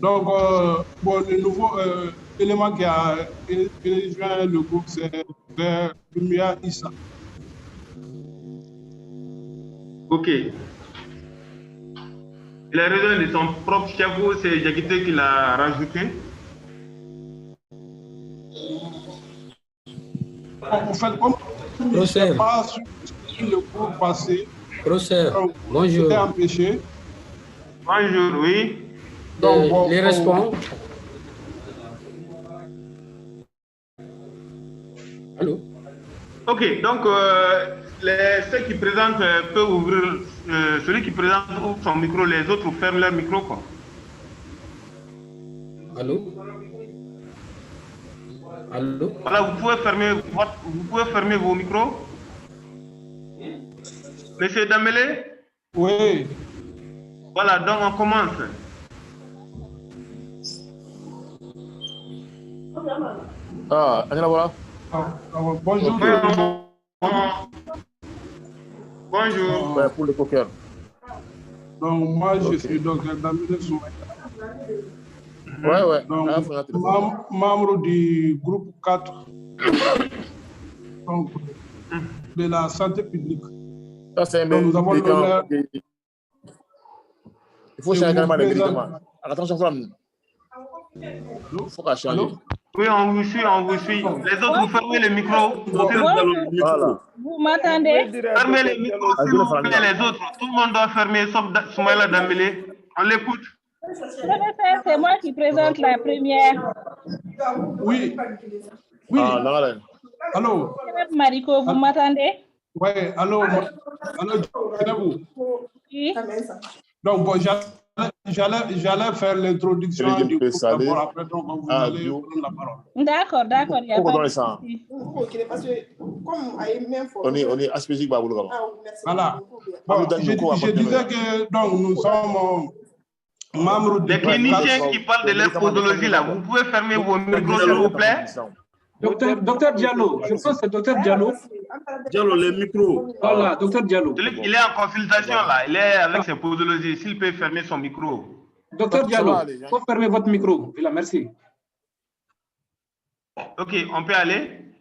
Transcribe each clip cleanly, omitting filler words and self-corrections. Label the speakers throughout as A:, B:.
A: Donc, bon, le nouveau élément qui a rejoint le groupe, c'est Lumia Issa.
B: Ok. Il a raison de son propre chef ou c'est Diakité qui l'a rajouté?
A: En fait, comme il n'était pas sur le cours passé,
C: Professeur,
A: c'était
C: bonjour.
A: empêché.
B: Bonjour, oui.
A: Donc, bon,
C: les responsables. Allô?
B: Ok, donc ceux qui présentent peuvent ouvrir, celui qui présente ouvre son micro, les autres ferment leur micro, quoi.
C: Allô? Allô?
B: Voilà, vous pouvez fermer vos micros. Monsieur Dambélé?
A: Oui.
B: Voilà, donc on commence.
D: Ah, Angela, voilà.
A: Bonjour.
B: Bonjour.
D: Ouais, pour le poker.
A: Donc, moi, je suis docteur Dambélé Soumaïla.
D: Ouais.
A: Donc, membre du groupe 4 donc, de la santé publique.
D: Ça, c'est un
A: donc, nous avons l'honneur.
D: Il faut changer carrément les médicaments. Attention, Flam. Il faut qu'à changer.
B: Oui, on vous suit. Les autres, vous fermez les micros.
D: Voilà.
E: Vous m'entendez?
B: Fermez les micros, s'il vous plaît, les autres. Tout le monde doit fermer, sauf Soumaïla Dambélé. On l'écoute.
E: Professeur, c'est moi qui présente la première.
A: Oui.
D: Ah, non,
A: allô.
E: Mariko, vous m'entendez?
A: Oui, allô.
E: Oui.
A: Donc, bon, j'allais faire l'introduction du groupe d'abord, après, donc, vous allez prendre la parole.
E: D'accord, il n'y a pas de souci.
D: On est aspécifique.
A: Voilà. Bon, je disais que donc, nous sommes membres du
B: Les cliniciens qui parlent de leur posologie, là, vous pouvez fermer vos micros, s'il vous plaît?
F: Docteur Diallo, je pense que c'est docteur Diallo.
D: Diallo, les micros.
F: Voilà, docteur Diallo.
B: Il est en consultation, là. Il est avec ses posologies. S'il peut fermer son micro.
F: Docteur Diallo, il faut fermer votre micro. Voilà, merci.
B: Ok, on peut aller?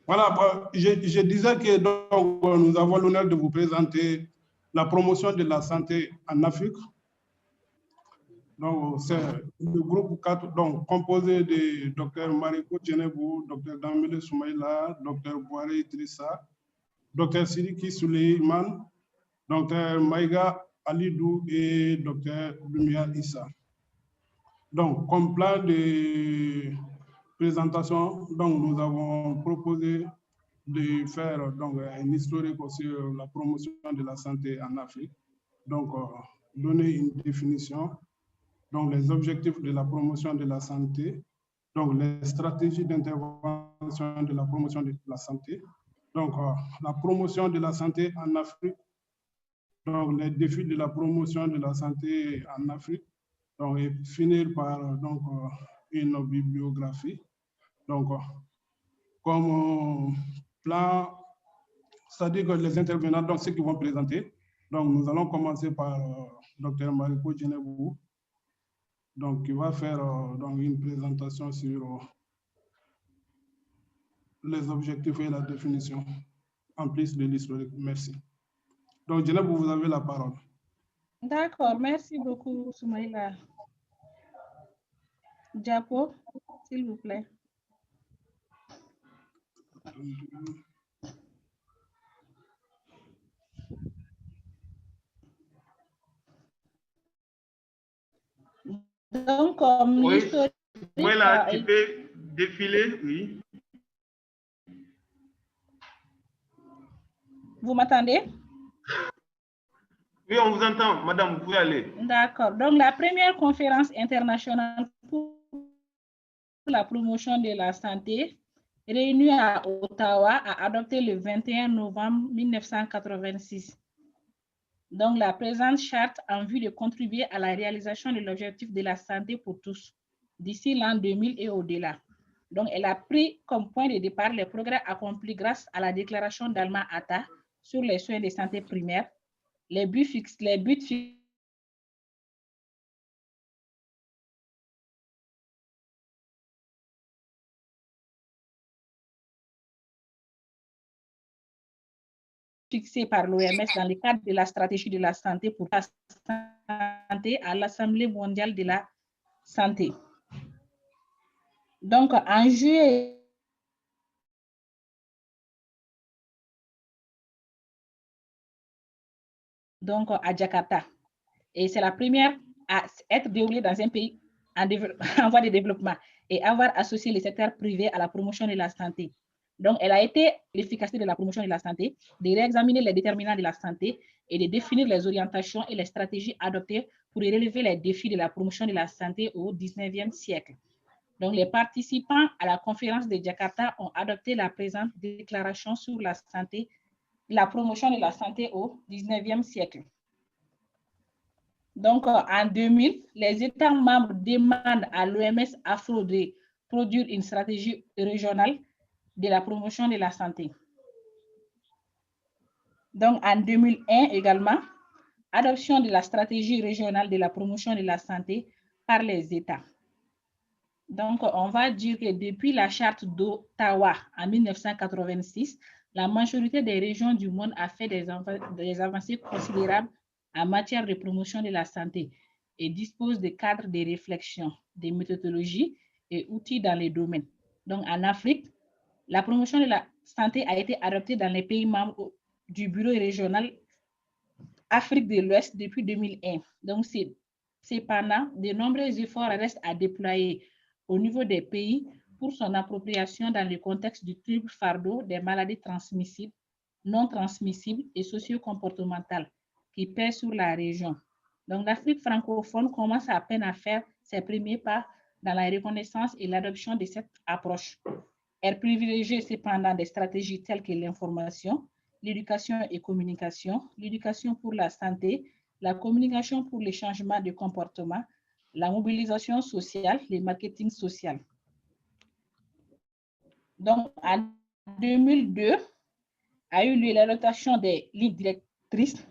A: Voilà, je disais que donc, nous avons l'honneur de vous présenter la promotion de la santé en Afrique. Donc, c'est le groupe 4, donc, composé de Dr Mariko Djenebou, Dr Dambélé Soumaïla, Dr Bouare Idrissa, Dr Sidiki Suleiman, Dr Maïga Alidou et Dr Lumia Issa. Donc, comme plan de présentation, donc, nous avons proposé de faire donc, un historique sur la promotion de la santé en Afrique. Donc, donner une définition, donc les objectifs de la promotion de la santé, donc les stratégies d'intervention de la promotion de la santé, donc la promotion de la santé en Afrique, donc les défis de la promotion de la santé en Afrique, donc, et finir par donc, une bibliographie. Donc, comme plan, c'est-à-dire que les intervenants, donc ceux qui vont présenter, donc nous allons commencer par Dr Mariko Djenebou, donc qui va faire donc, une présentation sur les objectifs et la définition, en plus de l'historique. Merci. Donc, Djenebou, vous avez la parole.
E: D'accord, merci beaucoup, Soumaïla. Diapo, s'il vous plaît. Donc, comme l'historique...
B: Voilà, tu peux défiler, oui.
E: Vous m'entendez?
B: Oui, on vous entend, madame, vous pouvez aller.
E: D'accord. Donc, la première conférence internationale pour la promotion de la santé, réunie à Ottawa, a adopté le 21 novembre 1986. Donc, la présente charte en vue de contribuer à la réalisation de l'objectif de la santé pour tous d'ici l'an 2000 et au-delà. Donc, elle a pris comme point de départ les progrès accomplis grâce à la déclaration d'Alma-Ata sur les soins de santé primaire, les buts fixés fixés par l'OMS dans le cadre de la stratégie de la santé pour la santé à l'Assemblée mondiale de la santé. Donc, en juillet, donc à Jakarta, et c'est la première à être déroulée dans un pays en voie de développement et avoir associé le secteur privé à la promotion de la santé. Donc, elle a été l'efficacité de la promotion de la santé, de réexaminer les déterminants de la santé et de définir les orientations et les stratégies adoptées pour relever les défis de la promotion de la santé au 19e siècle. Donc, les participants à la conférence de Jakarta ont adopté la présente déclaration sur la santé, la promotion de la santé au 19e siècle. Donc, en 2000, les États membres demandent à l'OMS Afro de produire une stratégie régionale de la promotion de la santé. Donc, en 2001 également, adoption de la stratégie régionale de la promotion de la santé par les États. Donc, on va dire que depuis la charte d'Ottawa en 1986, la majorité des régions du monde a fait des avancées considérables en matière de promotion de la santé et dispose de cadres de réflexion, de méthodologies et outils dans les domaines. Donc, en Afrique, la promotion de la santé a été adoptée dans les pays membres du Bureau régional Afrique de l'Ouest depuis 2001. Donc, cependant, de nombreux efforts restent à déployer au niveau des pays pour son appropriation dans le contexte du triple fardeau des maladies transmissibles, non transmissibles et socio-comportementales qui pèsent sur la région. Donc, l'Afrique francophone commence à peine à faire ses premiers pas dans la reconnaissance et l'adoption de cette approche. Elle privilégie cependant des stratégies telles que l'information, l'éducation et communication, l'éducation pour la santé, la communication pour les changements de comportement, la mobilisation sociale, le marketing social. Donc, en 2002, a eu lieu l'adoption des lignes directrices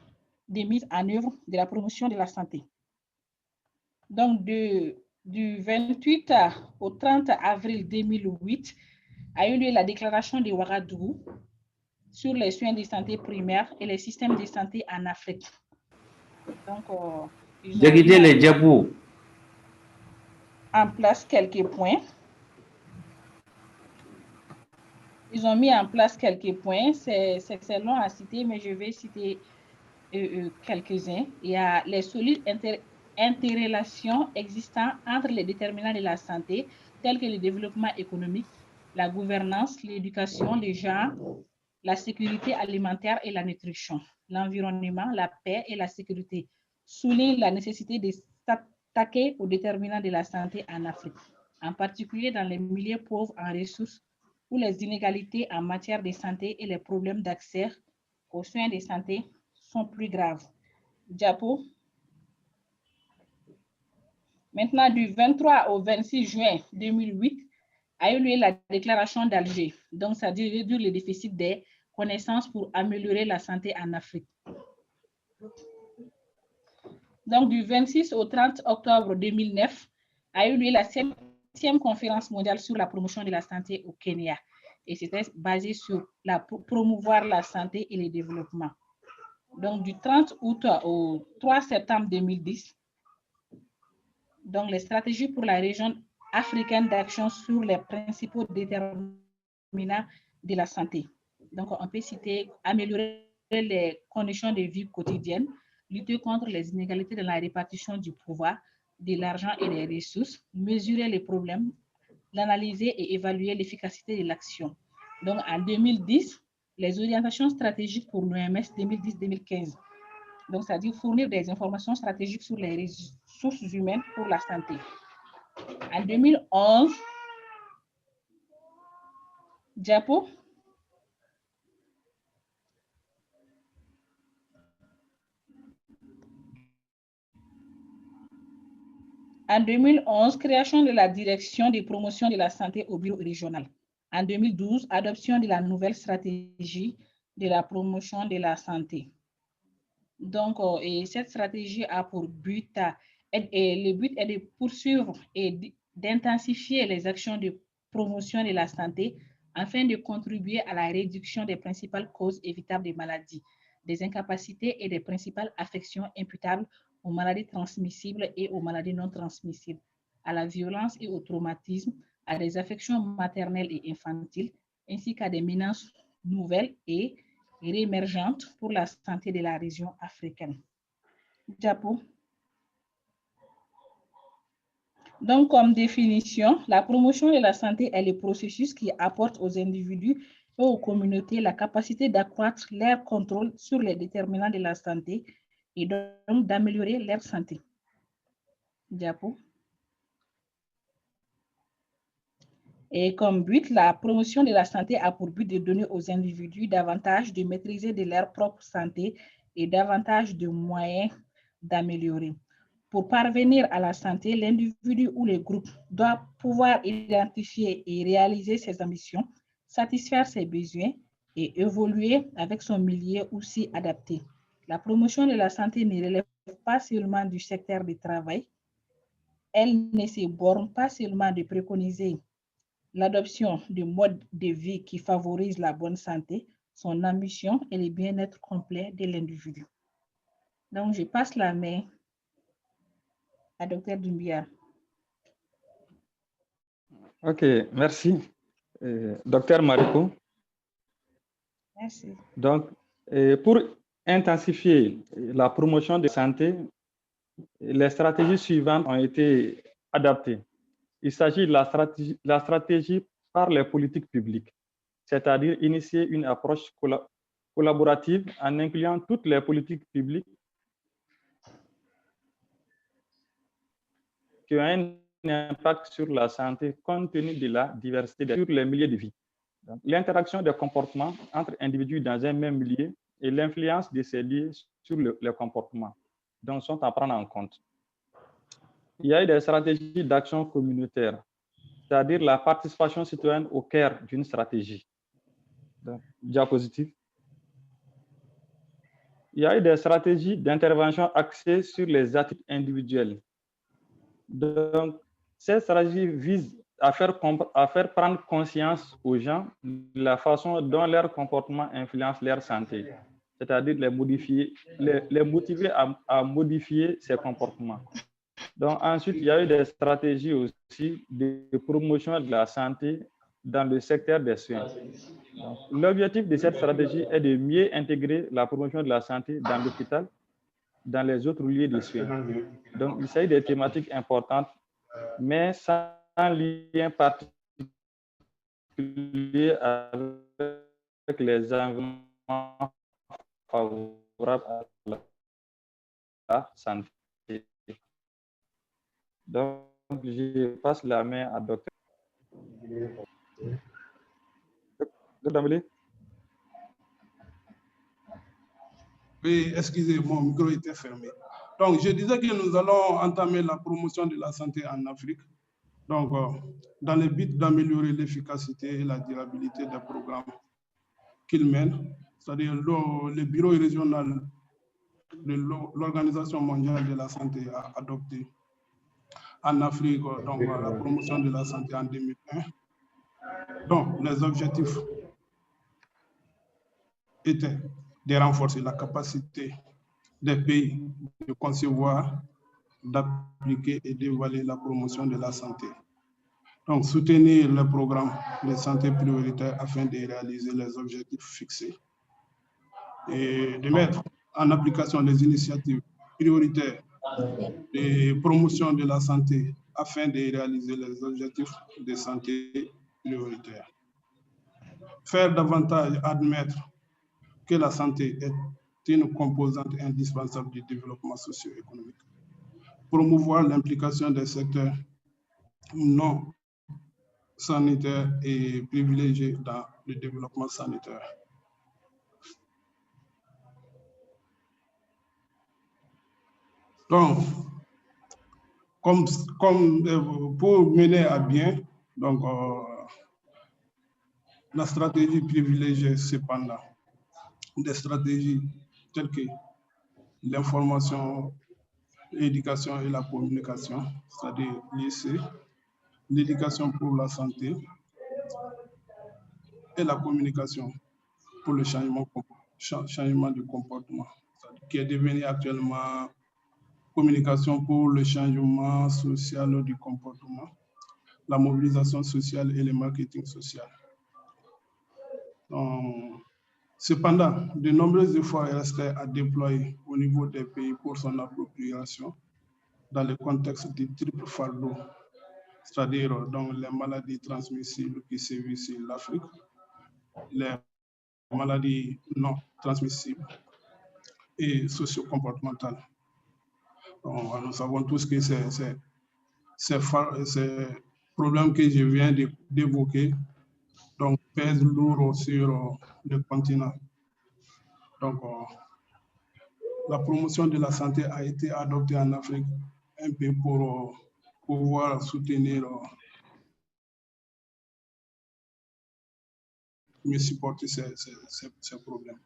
E: de mise en œuvre de la promotion de la santé. Donc, du 28 au 30 avril 2008, a eu lieu la déclaration de Ouagadougou sur les soins de santé primaires et les systèmes de santé en Afrique. Donc, ils ont mis en place quelques points. Ils ont mis en place quelques points. C'est long à citer, mais je vais citer quelques-uns. Il y a les solides interrelations existantes entre les déterminants de la santé, tels que le développement économique, la gouvernance, l'éducation, les genres, la sécurité alimentaire et la nutrition, l'environnement, la paix et la sécurité, soulignent la nécessité de s'attaquer aux déterminants de la santé en Afrique, en particulier dans les milieux pauvres en ressources où les inégalités en matière de santé et les problèmes d'accès aux soins de santé sont plus graves. Diapo. Maintenant, du 23 au 26 juin 2008, a eu lieu la déclaration d'Alger. Donc, ça dit réduire le déficit des connaissances pour améliorer la santé en Afrique. Donc, du 26 au 30 octobre 2009, a eu lieu la 7e conférence mondiale sur la promotion de la santé au Kenya. Et c'était basé sur promouvoir la santé et le développement. Donc, du 30 août au 3 septembre 2010, donc les stratégies pour la région africaine d'action sur les principaux déterminants de la santé. Donc, on peut citer améliorer les conditions de vie quotidiennes, lutter contre les inégalités dans la répartition du pouvoir, de l'argent et des ressources, mesurer les problèmes, l'analyser et évaluer l'efficacité de l'action. Donc, en 2010, les orientations stratégiques pour l'OMS 2010-2015. Donc, c'est-à-dire fournir des informations stratégiques sur les ressources humaines pour la santé. En 2011, Diapo. En 2011, création de la direction de promotion de la santé au bureau régional. En 2012, adoption de la nouvelle stratégie de la promotion de la santé. Donc, et cette stratégie a pour but, le but est de poursuivre et d'intensifier les actions de promotion de la santé afin de contribuer à la réduction des principales causes évitables des maladies, des incapacités et des principales affections imputables aux maladies transmissibles et aux maladies non transmissibles, à la violence et au traumatisme, à des affections maternelles et infantiles, ainsi qu'à des menaces nouvelles et réémergentes pour la santé de la région africaine. Diapo. Donc, comme définition, la promotion de la santé est le processus qui apporte aux individus et aux communautés la capacité d'accroître leur contrôle sur les déterminants de la santé et donc d'améliorer leur santé. Diapo. Et comme but, la promotion de la santé a pour but de donner aux individus davantage de maîtriser de leur propre santé et davantage de moyens d'améliorer. Pour parvenir à la santé, l'individu ou le groupe doit pouvoir identifier et réaliser ses ambitions, satisfaire ses besoins et évoluer avec son milieu aussi adapté. La promotion de la santé ne relève pas seulement du secteur du travail. Elle ne se borne pas seulement de préconiser l'adoption de modes de vie qui favorisent la bonne santé, son ambition et le bien-être complet de l'individu. Donc, je passe la main à Dr Doumbia.
G: Ok, merci. Docteur Mariko.
E: Merci.
G: Donc, pour intensifier la promotion de la santé, les stratégies suivantes ont été adaptées. Il s'agit de la stratégie par les politiques publiques, c'est-à-dire initier une approche collaborative en incluant toutes les politiques publiques qui ont un impact sur la santé compte tenu de la diversité sur les milieux de vie. L'interaction des comportements entre individus dans un même milieu et l'influence de ces lieux sur le comportement, donc sont à prendre en compte. Il y a eu des stratégies d'action communautaire, c'est-à-dire la participation citoyenne au cœur d'une stratégie. Donc, diapositive. Il y a eu des stratégies d'intervention axées sur les attitudes individuelles. Donc, ces stratégies visent à faire prendre conscience aux gens de la façon dont leur comportement influence leur santé, c'est-à-dire les motiver à modifier ces comportements. Donc, ensuite, il y a eu des stratégies aussi de promotion de la santé dans le secteur des soins. L'objectif de cette stratégie est de mieux intégrer la promotion de la santé dans l'hôpital, dans les autres lieux de soins. Donc, il s'agit des thématiques importantes, mais sans lien particulier avec les environnements favorables à la santé. Donc, je passe la main à Dr. Dambélé.
A: Oui, excusez, mon micro était fermé. Donc, je disais que nous allons entamer la promotion de la santé en Afrique. Donc, dans le but d'améliorer l'efficacité et la durabilité des programmes qu'il mène, c'est-à-dire le bureau régional de l'Organisation mondiale de la santé a adopté en Afrique donc, la promotion de la santé en 2001. Donc, les objectifs étaient de renforcer la capacité des pays de concevoir, d'appliquer et d'évaluer la promotion de la santé. Donc, soutenir le programme de santé prioritaire afin de réaliser les objectifs fixés et de mettre en application les initiatives prioritaires de promotion de la santé afin de réaliser les objectifs de santé prioritaires. Faire davantage admettre que la santé est une composante indispensable du développement socio-économique. Promouvoir l'implication des secteurs non sanitaires et privilégiés dans le développement sanitaire. Donc, pour mener à bien donc, la stratégie privilégiée, cependant, des stratégies telles que l'information, l'éducation et la communication, c'est-à-dire l'IC, l'éducation pour la santé, et la communication pour le changement du comportement, qui est devenu actuellement communication pour le changement social du comportement, la mobilisation sociale et le marketing social. Cependant, de nombreux efforts restaient à déployer au niveau des pays pour son appropriation dans le contexte du triple fardeau, c'est-à-dire donc les maladies transmissibles qui sévissent sur l'Afrique, les maladies non transmissibles et socio-comportementales. Nous savons tous que ces problèmes que je viens d'évoquer donc pèsent lourd sur le continent. Donc, la promotion de la santé a été adoptée en Afrique un peu pour pouvoir soutenir, mieux supporter ces problèmes.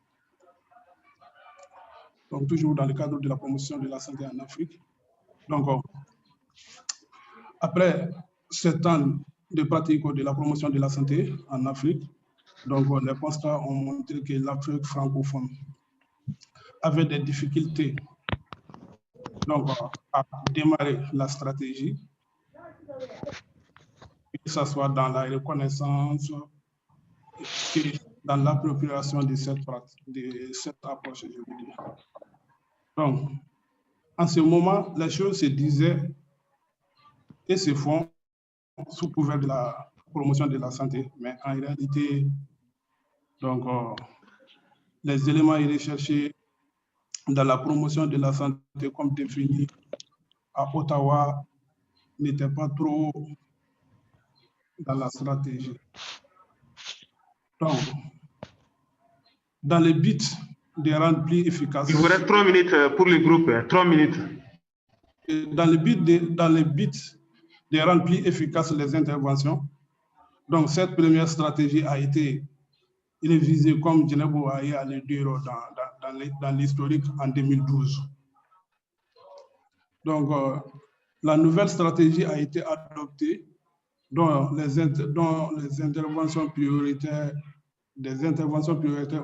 A: Donc, toujours dans le cadre de la promotion de la santé en Afrique. Donc, après 7 ans de pratique de la promotion de la santé en Afrique, donc les constats ont montré que l'Afrique francophone avait des difficultés donc, à démarrer la stratégie, que ce soit dans la reconnaissance et dans l'appropriation de cette approche, je veux dire. Donc, en ce moment, les choses se disaient et se font sous couvert de la promotion de la santé, mais en réalité, donc, les éléments recherchés dans la promotion de la santé comme défini à Ottawa n'étaient pas trop dans la stratégie. Donc, dans le but de rendre plus efficace...
B: Il vous reste 3 minutes pour le groupe, 3 minutes.
A: Dans le but de rendre plus efficaces les interventions, donc cette première stratégie a été révisée, comme Djenebou a le dire dans l'historique en 2012. Donc, la nouvelle stratégie a été adoptée dont les interventions prioritaires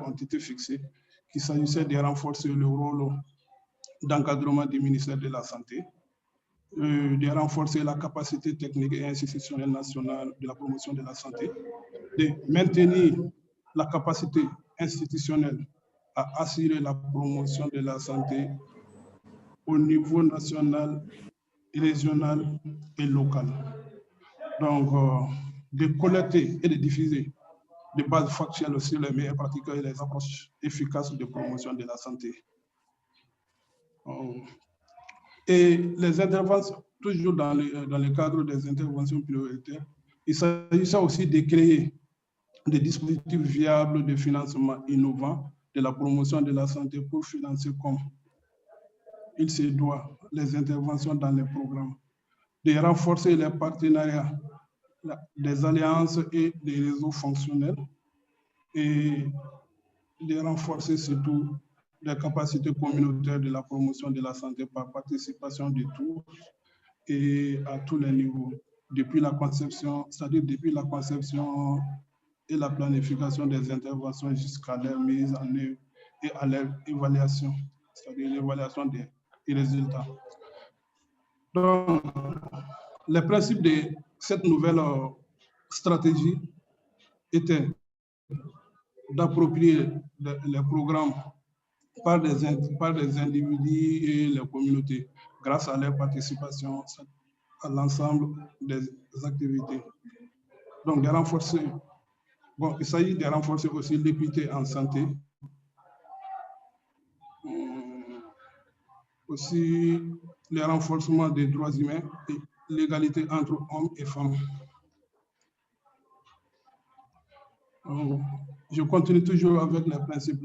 A: ont été fixées, qu'il s'agissait de renforcer le rôle d'encadrement du ministère de la Santé, de renforcer la capacité technique et institutionnelle nationale de la promotion de la santé, de maintenir la capacité institutionnelle à assurer la promotion de la santé au niveau national, régional et local. Donc, de collecter et de diffuser des bases factuelles sur les meilleures pratiques et les approches efficaces de promotion de la santé. Et les interventions, toujours dans le cadre des interventions prioritaires, il s'agissait aussi de créer des dispositifs viables de financement innovants de la promotion de la santé pour financer comme il se doit les interventions dans les programmes, de renforcer les partenariats, des alliances et des réseaux fonctionnels et de renforcer surtout les capacités communautaires de la promotion de la santé par participation de tous et à tous les niveaux, depuis la conception, c'est-à-dire depuis la conception et la planification des interventions jusqu'à leur mise en œuvre et à leur évaluation, c'est-à-dire l'évaluation des résultats. Donc, les principes de cette nouvelle stratégie étaient d'approprier les programmes par des individus et les communautés grâce à leur participation à l'ensemble des activités. Donc, de renforcer, bon, il s'agit de renforcer aussi l'équité en santé, aussi le renforcement des droits humains et l'égalité entre hommes et femmes. Je continue toujours avec les principes.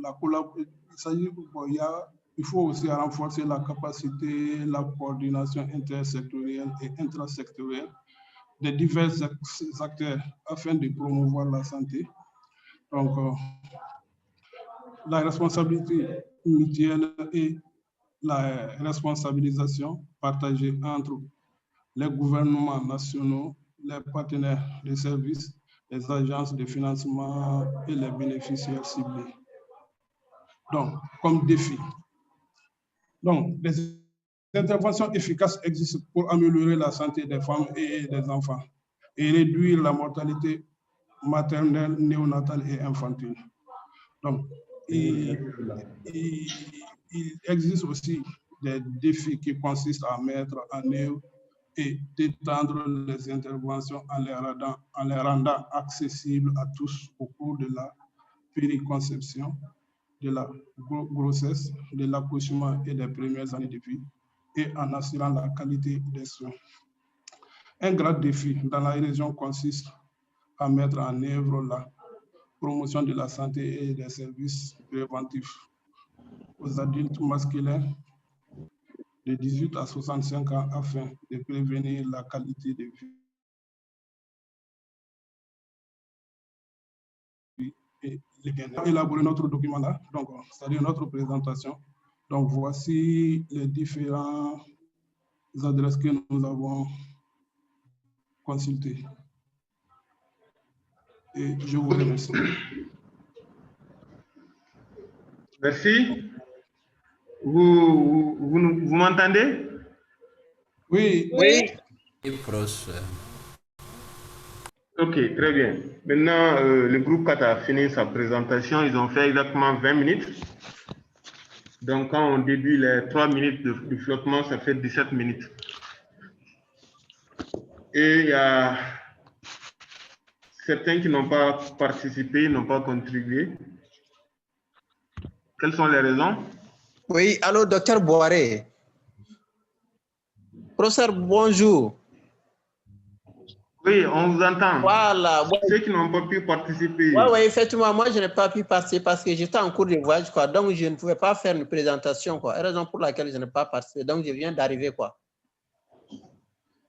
A: Il faut aussi renforcer la capacité, la coordination intersectorielle et intrasectorielle des divers acteurs afin de promouvoir la santé. Donc, la responsabilité mutuelle et la responsabilisation partagée entre les gouvernements nationaux, les partenaires des services, les agences de financement et les bénéficiaires ciblés. Donc, comme défi. Donc, les interventions efficaces existent pour améliorer la santé des femmes et des enfants et réduire la mortalité maternelle, néonatale et infantile. Donc, il existe aussi des défis qui consistent à mettre en œuvre et d'étendre les interventions en les rendant accessibles à tous au cours de la périconception, de la grossesse, de l'accouchement et des premières années de vie, et en assurant la qualité des soins. Un grand défi dans la région consiste à mettre en œuvre la promotion de la santé et des services préventifs aux adultes masculins de 18 à 65 ans afin de prévenir la qualité de vie et le bien-être. Élaborer notre document là, donc c'est-à-dire notre présentation. Donc voici les différentes adresses que nous avons consultées. Et je vous remercie.
B: Merci. Vous m'entendez?
A: Oui.
E: Oui.
B: Ok, très bien. Maintenant, le groupe 4 a fini sa présentation. Ils ont fait exactement 20 minutes. Donc, quand on déduit les 3 minutes de flottement, ça fait 17 minutes. Et il y a certains qui n'ont pas participé, n'ont pas contribué. Quelles sont les raisons?
H: Oui, allô, docteur Boiré. Professeur, bonjour.
B: Oui, on vous entend.
H: Voilà.
B: Ceux qui n'ont pas pu participer.
H: Oui, effectivement, moi, je n'ai pas pu participer parce que j'étais en cours de voyage, quoi. Donc, je ne pouvais pas faire une présentation, quoi. Raison pour laquelle je n'ai pas participé. Donc, je viens d'arriver, quoi.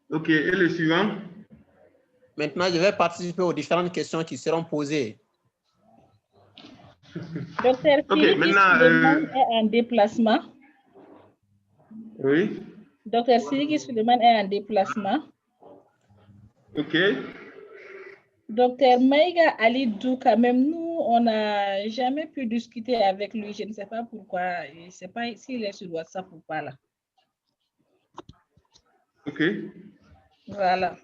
H: Ok, et le suivant? Maintenant, je vais participer aux différentes questions qui seront posées.
E: Docteur Siriki Suleiman est en déplacement.
B: Oui.
E: Docteur Siriki Suleiman est en déplacement.
B: Ok.
E: Docteur Maïga Ali Dou, quand même, nous, on n'a jamais pu discuter avec lui. Je ne sais pas pourquoi. Je ne sais pas s'il est sur WhatsApp ou pas là.
B: Ok.
E: Voilà.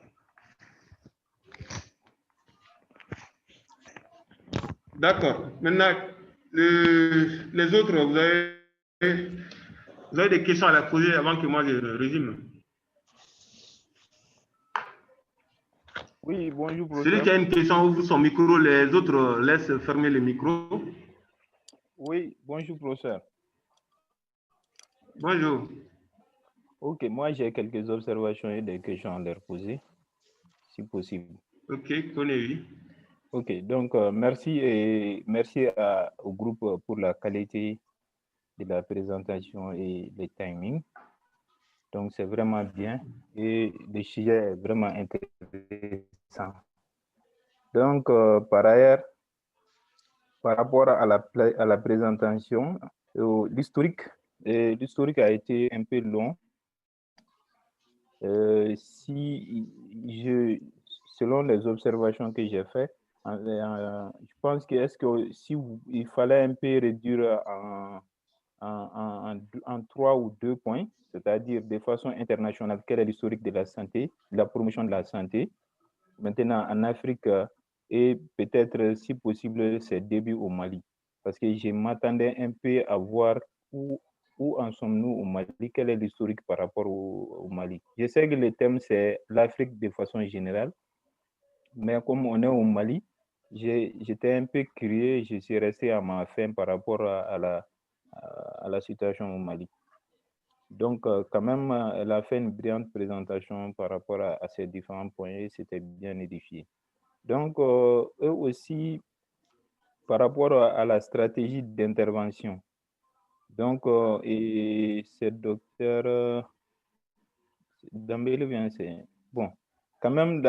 B: D'accord. Maintenant, les autres, vous avez des questions à la poser avant que moi je résume.
I: Oui, bonjour, professeur.
B: Celui qui a une question ouvre son micro, les autres laissent fermer le micro.
I: Oui, bonjour, professeur.
B: Bonjour.
I: Ok, moi j'ai quelques observations et des questions à leur poser, si possible.
B: Ok, connais-oui.
I: Ok, donc merci au groupe pour la qualité de la présentation et le timing. Donc c'est vraiment bien et le sujet est vraiment intéressant. Donc par ailleurs, par rapport à la présentation, l'historique a été un peu long. Selon les observations que j'ai faites, je pense que il fallait un peu réduire en 3 ou 2 points, c'est-à-dire de façon internationale, quel est l'historique de la santé, de la promotion de la santé, maintenant en Afrique et peut-être si possible ses débuts au Mali, parce que je m'attendais un peu à voir où en sommes-nous au Mali, quel est l'historique par rapport au Mali. Je sais que le thème c'est l'Afrique de façon générale, mais comme on est au Mali, j'étais un peu curieux, je suis resté à ma fin par rapport à la situation au Mali. Donc, quand même, elle a fait une brillante présentation par rapport à ces différents points et c'était bien édifié. Donc, eux aussi, par rapport à la stratégie d'intervention, donc, et ce docteur Dambélé, c'est bon, quand même,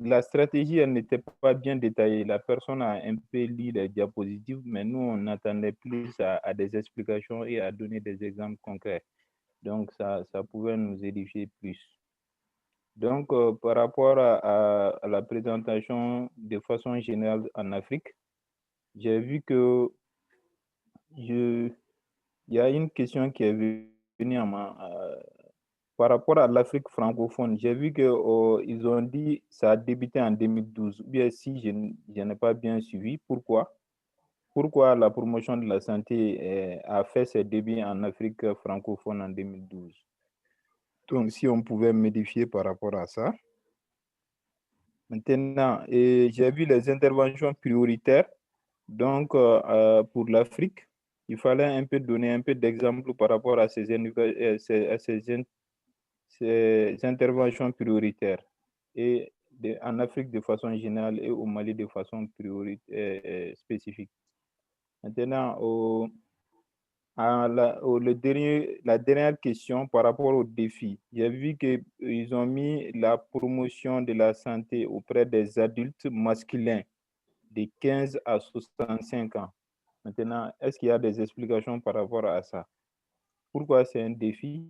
I: la stratégie, elle n'était pas bien détaillée. La personne a un peu lu les diapositives, mais nous, on attendait plus à des explications et à donner des exemples concrets. Donc, ça pouvait nous édifier plus. Donc, par rapport à la présentation de façon générale en Afrique, j'ai vu que il y a une question qui est venue par rapport à l'Afrique francophone. J'ai vu qu'ils ont dit que ça a débuté en 2012. Ou bien si je n'ai pas bien suivi, pourquoi la promotion de la santé a fait ses débuts en Afrique francophone en 2012? Donc, si on pouvait modifier par rapport à ça. Maintenant, j'ai vu les interventions prioritaires. Donc, pour l'Afrique, il fallait un peu donner un peu d'exemples par rapport à ces interventions prioritaires. Et en Afrique de façon générale et au Mali de façon spécifique. Maintenant, la dernière question par rapport aux défis. J'ai vu qu'ils ont mis la promotion de la santé auprès des adultes masculins de 15 à 65 ans. Maintenant, est-ce qu'il y a des explications par rapport à ça? Pourquoi c'est un défi?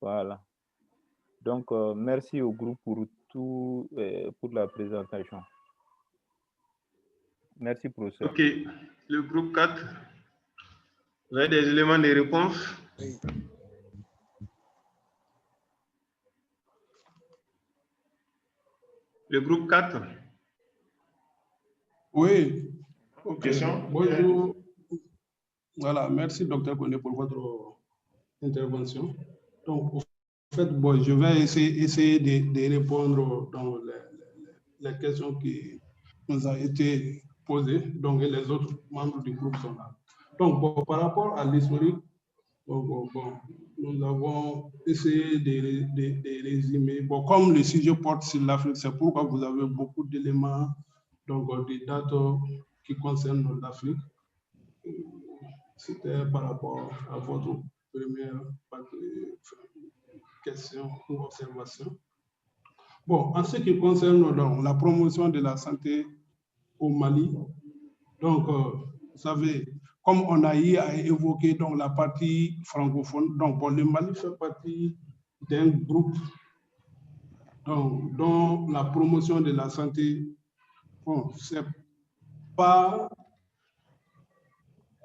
I: Voilà. Donc, merci au groupe pour la présentation. Merci, professeur.
B: OK. Le groupe 4, vous avez des éléments de réponse?
D: Oui.
B: Le groupe 4.
A: Oui. OK.
B: Question?
A: Bonjour. Voilà, merci, Dr. Koné, pour votre intervention. Donc, en fait, bon, je vais essayer de répondre dans les questions qui nous ont été posées, donc, et les autres membres du groupe sont là. Donc, bon, par rapport à l'historique, nous avons essayé de résumer. Bon, comme le sujet porte sur l'Afrique, c'est pourquoi vous avez beaucoup d'éléments, donc des dates qui concernent l'Afrique. C'était par rapport à votre première question ou observation. Bon, en ce qui concerne donc, la promotion de la santé au Mali, donc, vous savez, comme on a eu à évoquer donc, la partie francophone, donc bon, le Mali fait partie d'un groupe donc, dont la promotion de la santé, bon, c'est pas...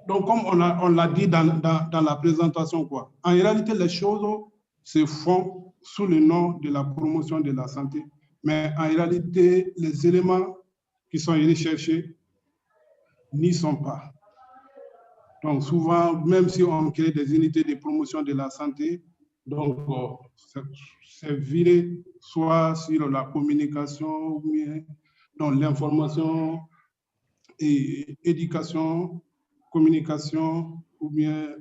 A: Donc, comme on l'a dit dans la présentation, quoi, en réalité, les choses se font sous le nom de la promotion de la santé, mais en réalité, les éléments qui sont recherchés n'y sont pas. Donc, souvent, même si on crée des unités de promotion de la santé, donc, c'est viré soit sur la communication, ou bien dans l'information et éducation, communication, ou bien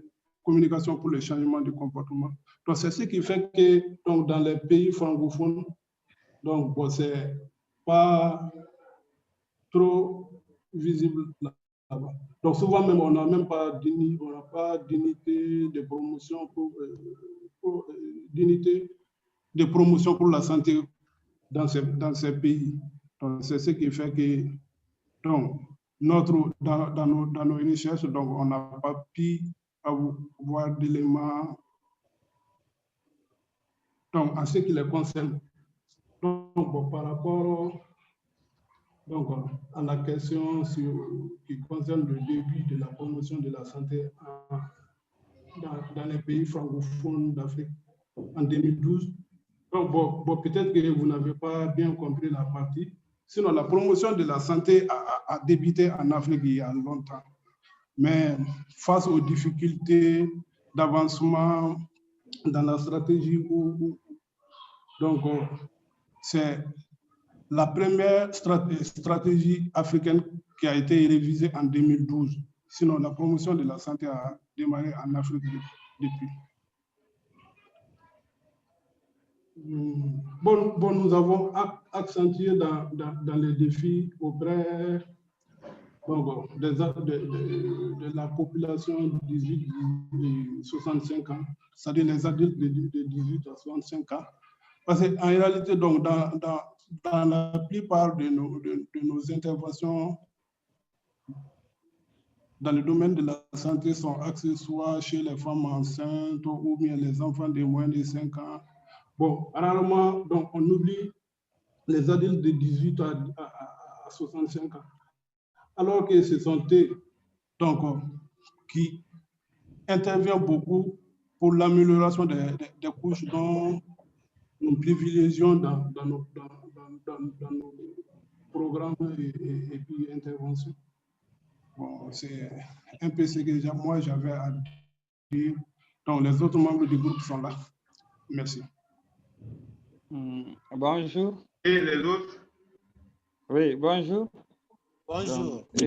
A: communication pour le changement de comportement. Donc, c'est ce qui fait que donc, dans les pays francophones, donc, bon, c'est pas trop visible là-bas. Donc, souvent même, on n'a même pas d'unité de promotion d'unité de promotion pour la santé dans ces pays. Donc, c'est ce qui fait que donc, dans nos recherches, donc, on n'a pas pu avoir d'éléments donc, en ce qui les concerne. Donc, bon, par rapport donc, à la question qui concerne le début de la promotion de la santé dans les pays francophones d'Afrique en 2012, donc, bon, peut-être que vous n'avez pas bien compris la partie. Sinon, la promotion de la santé a débuté en Afrique il y a longtemps. Mais face aux difficultés d'avancement dans la stratégie, donc c'est la première stratégie africaine qui a été révisée en 2012. Sinon, la promotion de la santé a démarré en Afrique depuis. Bon, nous avons accentué dans les défis auprès de la population de 18-65 ans, c'est-à-dire les adultes de 18 à 65 ans. Parce qu'en réalité, donc, dans la plupart de nos interventions dans le domaine de la santé sont axées soit chez les femmes enceintes ou bien les enfants de moins de 5 ans Bon, rarement, donc, on oublie les adultes de 18 à 65 ans. Alors que ce sont eux donc, qui interviennent beaucoup pour l'amélioration des couches dont nous privilégions dans nos programmes et puis interventions. Bon, c'est un peu ce que moi j'avais à dire. Donc, les autres membres du groupe sont là. Merci.
G: Bonjour.
B: Et les autres?
G: Oui, bonjour.
H: Bonjour.
G: Donc,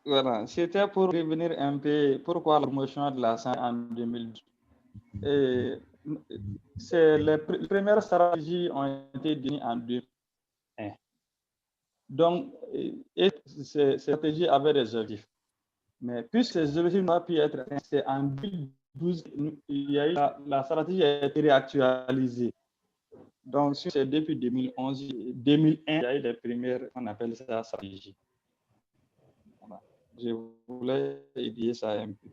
G: voilà, c'était pour revenir un peu pourquoi la promotion de la santé en 2012. Les premières stratégies ont été définies en 2001. Donc, ces stratégies avaient des objectifs. Mais puisque ces objectifs n'ont pas pu être atteints, en 2012, il y a eu la stratégie a été réactualisée. Donc, c'est depuis 2011, 2001, il y a eu les premières, on appelle ça stratégie. Voilà. Je voulais étudier ça un peu.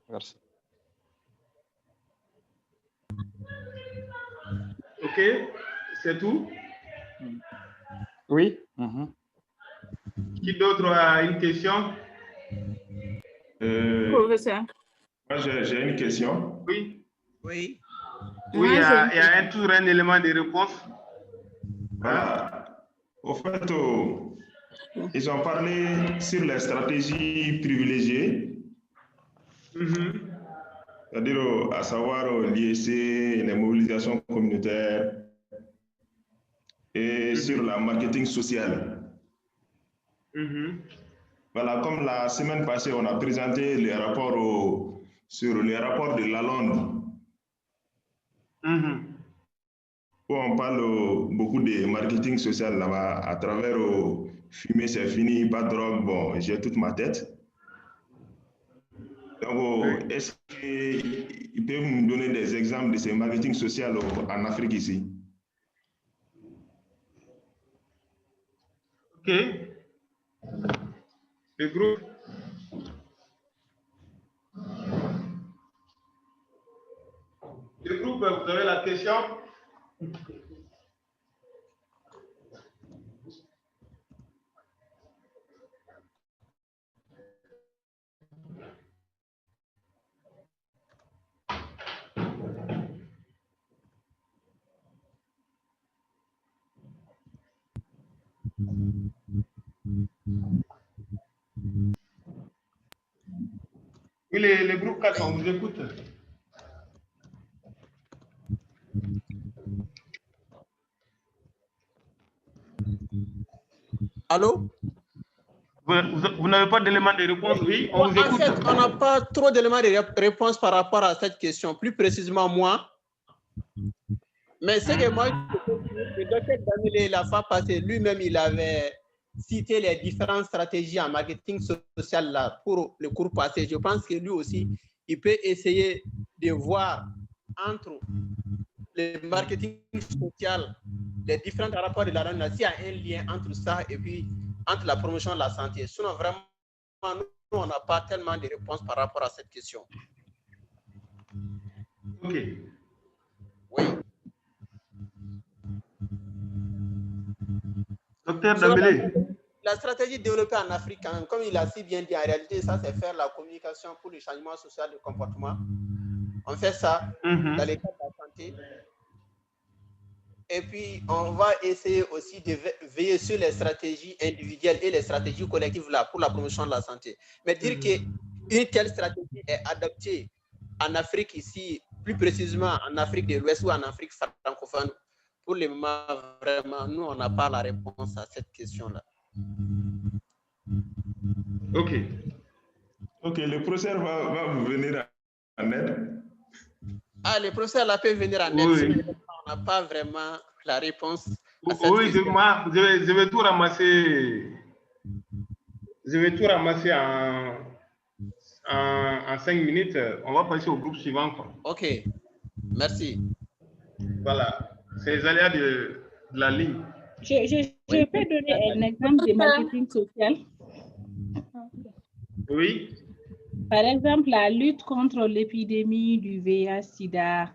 G: Merci.
B: OK, c'est tout?
G: Oui.
B: Qui d'autre a une question?
E: Professeur.
J: Moi, j'ai une question.
B: Oui.
H: Oui.
B: Oui, il y a toujours un élément de réponse.
J: Au fait, ils ont parlé sur les stratégies privilégiées. C'est-à-dire, à savoir l'IEC, les mobilisations communautaires et sur le marketing social. Voilà, comme la semaine passée, on a présenté les rapports sur les rapports de Lalonde. Où on parle beaucoup de marketing social là-bas à travers fumer, c'est fini, pas de drogue. Bon, j'ai toute ma tête. Donc, est-ce qu'ils peuvent nous donner des exemples de ces marketing social en Afrique ici?
B: OK. Le groupe. Le groupe, vous avez la question? Oui, les groupes 4, on vous écoute.
H: Allô?
B: Vous n'avez pas d'éléments de réponse, oui? On vous écoute.
H: En fait, on n'a pas trop d'éléments de réponse par rapport à cette question, plus précisément moi. Mais c'est que moi, le docteur Damile, la fois passée, lui-même, il avait cité les différentes stratégies en marketing social là, pour le cours passé. Je pense que lui aussi, il peut essayer de voir entre le marketing social, les différents rapports de la RANA, s'il y a un lien entre ça et puis entre la promotion de la santé. Sinon, vraiment, nous, on n'a pas tellement de réponses par rapport à cette question.
B: OK.
H: Oui.
B: Docteur Dambélé.
H: La stratégie développée en Afrique, comme il a si bien dit, en réalité, ça, c'est faire la communication pour le changement social de comportement. On fait ça dans les cas de la santé. Et puis, on va essayer aussi de veiller sur les stratégies individuelles et les stratégies collectives là, pour la promotion de la santé. Mais dire qu'une telle stratégie est adoptée en Afrique ici, plus précisément en Afrique de l'Ouest ou en Afrique francophone, pour le moment, vraiment, nous, on n'a pas la réponse à cette question-là.
B: OK.
J: OK, le professeur va vous venir en aide.
H: Ah, le professeur là peut venir en aide.
B: Oui.
H: On n'a pas vraiment la réponse à cette
B: oui,
H: question.
B: Je vais tout ramasser. Je vais tout ramasser en 5 minutes. On va passer au groupe suivant.
H: OK. Merci.
B: Voilà. C'est les aléas de la ligne.
E: Je peux donner un exemple de marketing social.
B: Oui.
E: Par exemple, la lutte contre l'épidémie du VIH-Sida.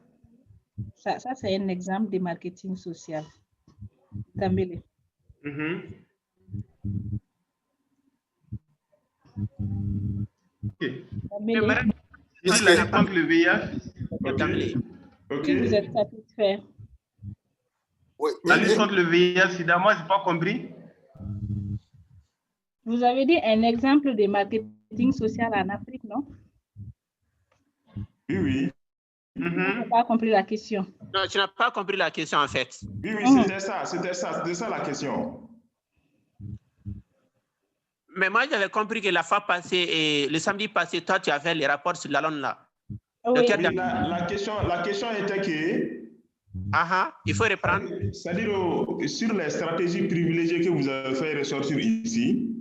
E: Ça c'est un exemple de marketing social. Dambélé.
B: Ok.
E: Dambélé.
B: Il la lutte contre le VIH.
J: Ok.
E: Si vous êtes satisfait.
K: Oui.
B: La lutte contre le VIH-Sida, moi, je n'ai pas compris.
E: Vous avez dit un exemple de marketing social en Afrique, non?
J: Oui, oui.
E: Je n'ai pas compris la question.
H: Non, tu n'as pas compris la question en fait.
J: Oui, oui, c'était ça la question.
H: Mais moi, j'avais compris que la fois passée et le samedi passé, toi, tu as fait les rapports sur la LON là.
E: Oui.
J: La question était que...
H: il faut reprendre.
J: C'est-à-dire, sur les stratégies privilégiées que vous avez fait ressortir ici,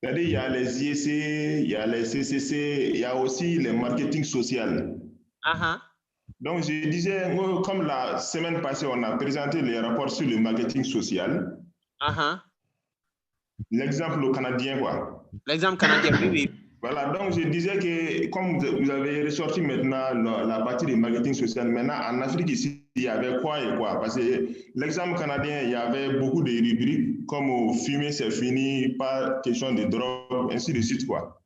J: c'est-à-dire, il y a les IEC, il y a les CCC, il y a aussi les marketing social. Donc, je disais, comme la semaine passée, on a présenté les rapports sur le marketing social. L'exemple canadien, quoi.
H: L'exemple canadien, oui, oui.
J: Voilà, donc je disais que comme vous avez ressorti maintenant la partie du marketing social, maintenant en Afrique ici, il y avait quoi et quoi? Parce que l'exemple canadien, il y avait beaucoup de rubriques comme fumer c'est fini, pas question de drogue, ainsi de suite, quoi.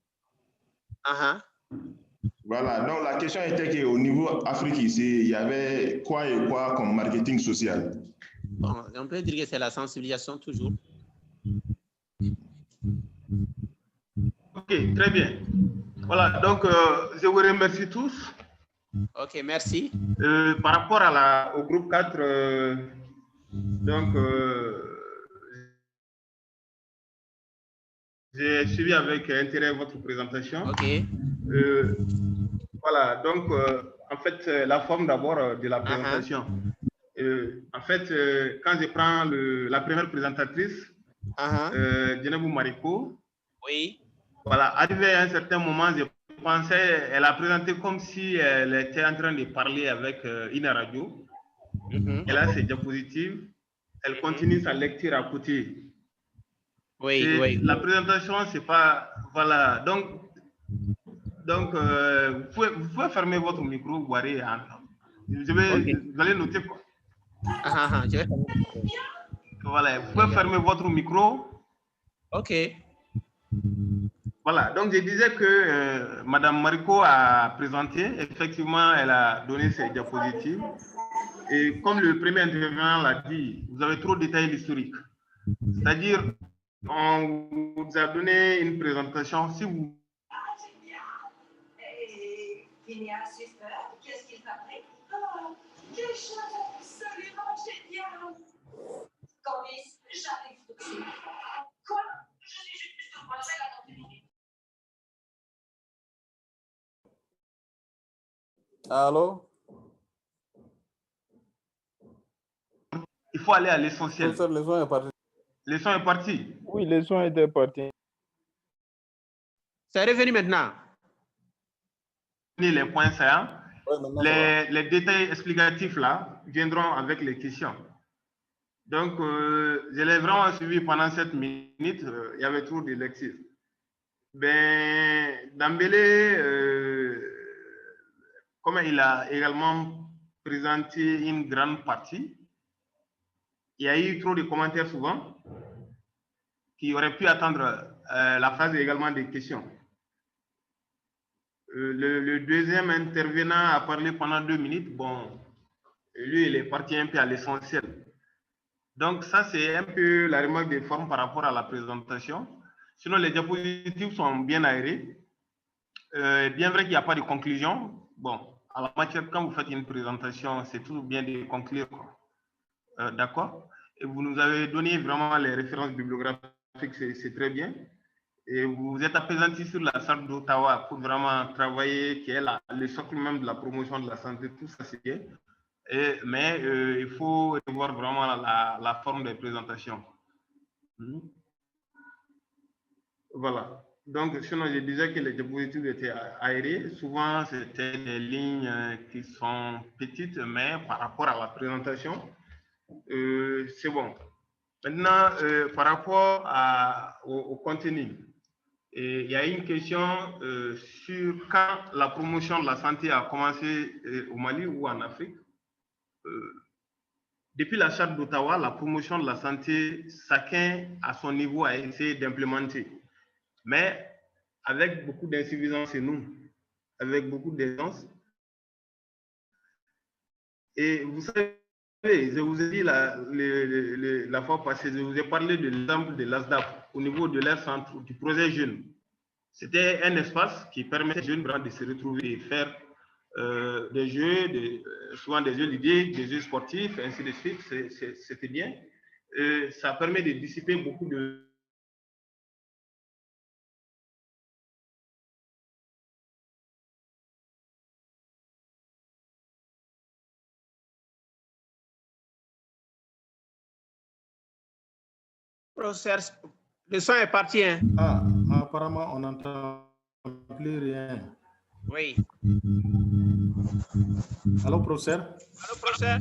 J: Voilà, donc la question était qu'au niveau Afrique ici, il y avait quoi et quoi comme marketing social?
H: Bon, on peut dire que c'est la sensibilisation toujours.
B: Ok, très bien. Voilà, donc je vous remercie tous.
H: Ok, merci.
B: Par rapport au groupe 4, j'ai suivi avec intérêt votre présentation.
H: Ok.
B: Voilà, donc en fait, la forme d'abord de la présentation. En fait, quand je prends la première présentatrice, Djenebou Mariko,
H: oui.
B: Voilà, arrivé à un certain moment, je pensais, elle a présenté comme si elle était en train de parler avec une radio. Elle a ses diapositives, elle continue sa lecture à côté.
H: Oui,
B: et
H: oui.
B: La présentation, c'est pas... Voilà, donc vous pouvez fermer votre micro, vous voyez. Vous allez noter quoi.
H: Je vais...
B: Voilà, vous pouvez fermer votre micro.
H: Ok.
B: Voilà, donc je disais que Madame Mariko a présenté, effectivement, elle a donné ses diapositives. Et comme le premier intervenant l'a dit, vous avez trop détaillé l'historique. C'est-à-dire, on vous a donné une présentation. Si vous...
L: Qu'est-ce qu'il s'appelle? Oh, quelle chose absolument géniale! Candice, j'arrive tout de suite. Quoi? Je suis juste au projet là dans 2 minutes.
M: Allô?
B: Il faut aller à l'essentiel.
M: Le son est parti.
B: Le son est parti.
I: Oui, le son était parti.
H: C'est revenu maintenant.
B: Les points saillants.
M: Ouais,
B: les détails explicatifs là viendront avec les questions. Donc, je l'ai vraiment suivi pendant 7 minutes. Il y avait trop de lectures. Ben, Dambélé, comme il a également présenté une grande partie, il y a eu trop de commentaires souvent qui auraient pu attendre la phase également des questions. Le deuxième intervenant a parlé pendant 2 minutes. Bon, lui, il est parti un peu à l'essentiel. Donc, ça, c'est un peu la remarque des formes par rapport à la présentation. Sinon, les diapositives sont bien aérées. Bien vrai qu'il n'y a pas de conclusion. Bon, à la matière, quand vous faites une présentation, c'est toujours bien de conclure. D'accord? Et vous nous avez donné vraiment les références bibliographiques, c'est très bien. Et vous êtes apaisanti sur la charte d'Ottawa pour vraiment travailler, qui est le socle même de la promotion de la santé, tout ça c'est bien. Mais il faut voir vraiment la forme des présentations. Voilà. Donc, sinon, je disais que les diapositives étaient aérées. Souvent, c'était des lignes qui sont petites, mais par rapport à la présentation, c'est bon. Maintenant, par rapport au contenu, Et il y a une question sur quand la promotion de la santé a commencé au Mali ou en Afrique. Depuis la charte d'Ottawa, la promotion de la santé, chacun à son niveau a essayé d'implémenter. Mais avec beaucoup d'insuffisance chez nous, avec beaucoup d'aisance. Et vous savez, je vous ai dit la fois passée, je vous ai parlé de l'exemple de l'ASDAP au niveau de leur centre du projet Jeunes. C'était un espace qui permettait aux jeunes de se retrouver et faire des jeux, souvent des jeux d'idées, des jeux sportifs, ainsi de suite. C'était bien. Ça permet de dissiper beaucoup de...
H: Professeur, le son est parti. Hein?
M: Ah, apparemment, on n'entend plus rien.
H: Oui.
M: Allô, professeur?
H: Allô, professeur?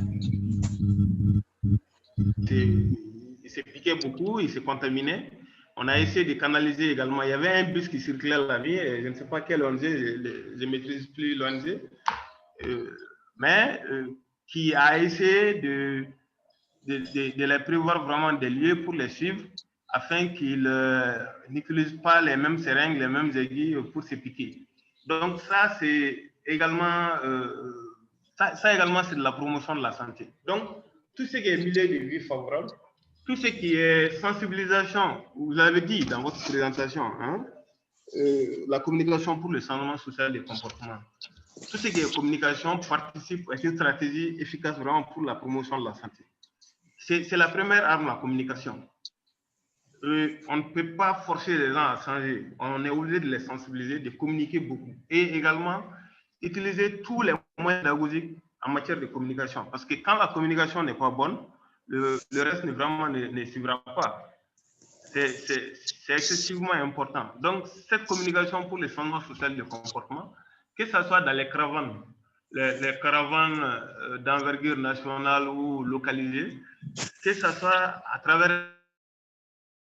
B: Il s'est piqué beaucoup, il s'est contaminé. On a essayé de canaliser également. Il y avait un bus qui circulait la nuit, et je ne sais pas quel ONG, je ne maîtrise plus l'ONG, mais qui a essayé de les prévoir vraiment des lieux pour les suivre afin qu'ils n'utilisent pas les mêmes seringues, les mêmes aiguilles pour se piquer. Donc ça, c'est également, ça également, c'est de la promotion de la santé. Donc, tout ce qui est milieu de vie favorable, tout ce qui est sensibilisation, vous l'avez dit dans votre présentation, hein, la communication pour le changement social des comportements. Tout ce qui est communication participe à une stratégie efficace vraiment pour la promotion de la santé. C'est la première arme, la communication. On ne peut pas forcer les gens à changer. On est obligé de les sensibiliser, de communiquer beaucoup. Et également, utiliser tous les moyens pédagogiques en matière de communication. Parce que quand la communication n'est pas bonne, le reste ne suivra pas. C'est excessivement important. Donc, cette communication pour le changement social de comportement, que ce soit dans les caravanes, les caravanes d'envergure nationale ou localisée, que ce soit à travers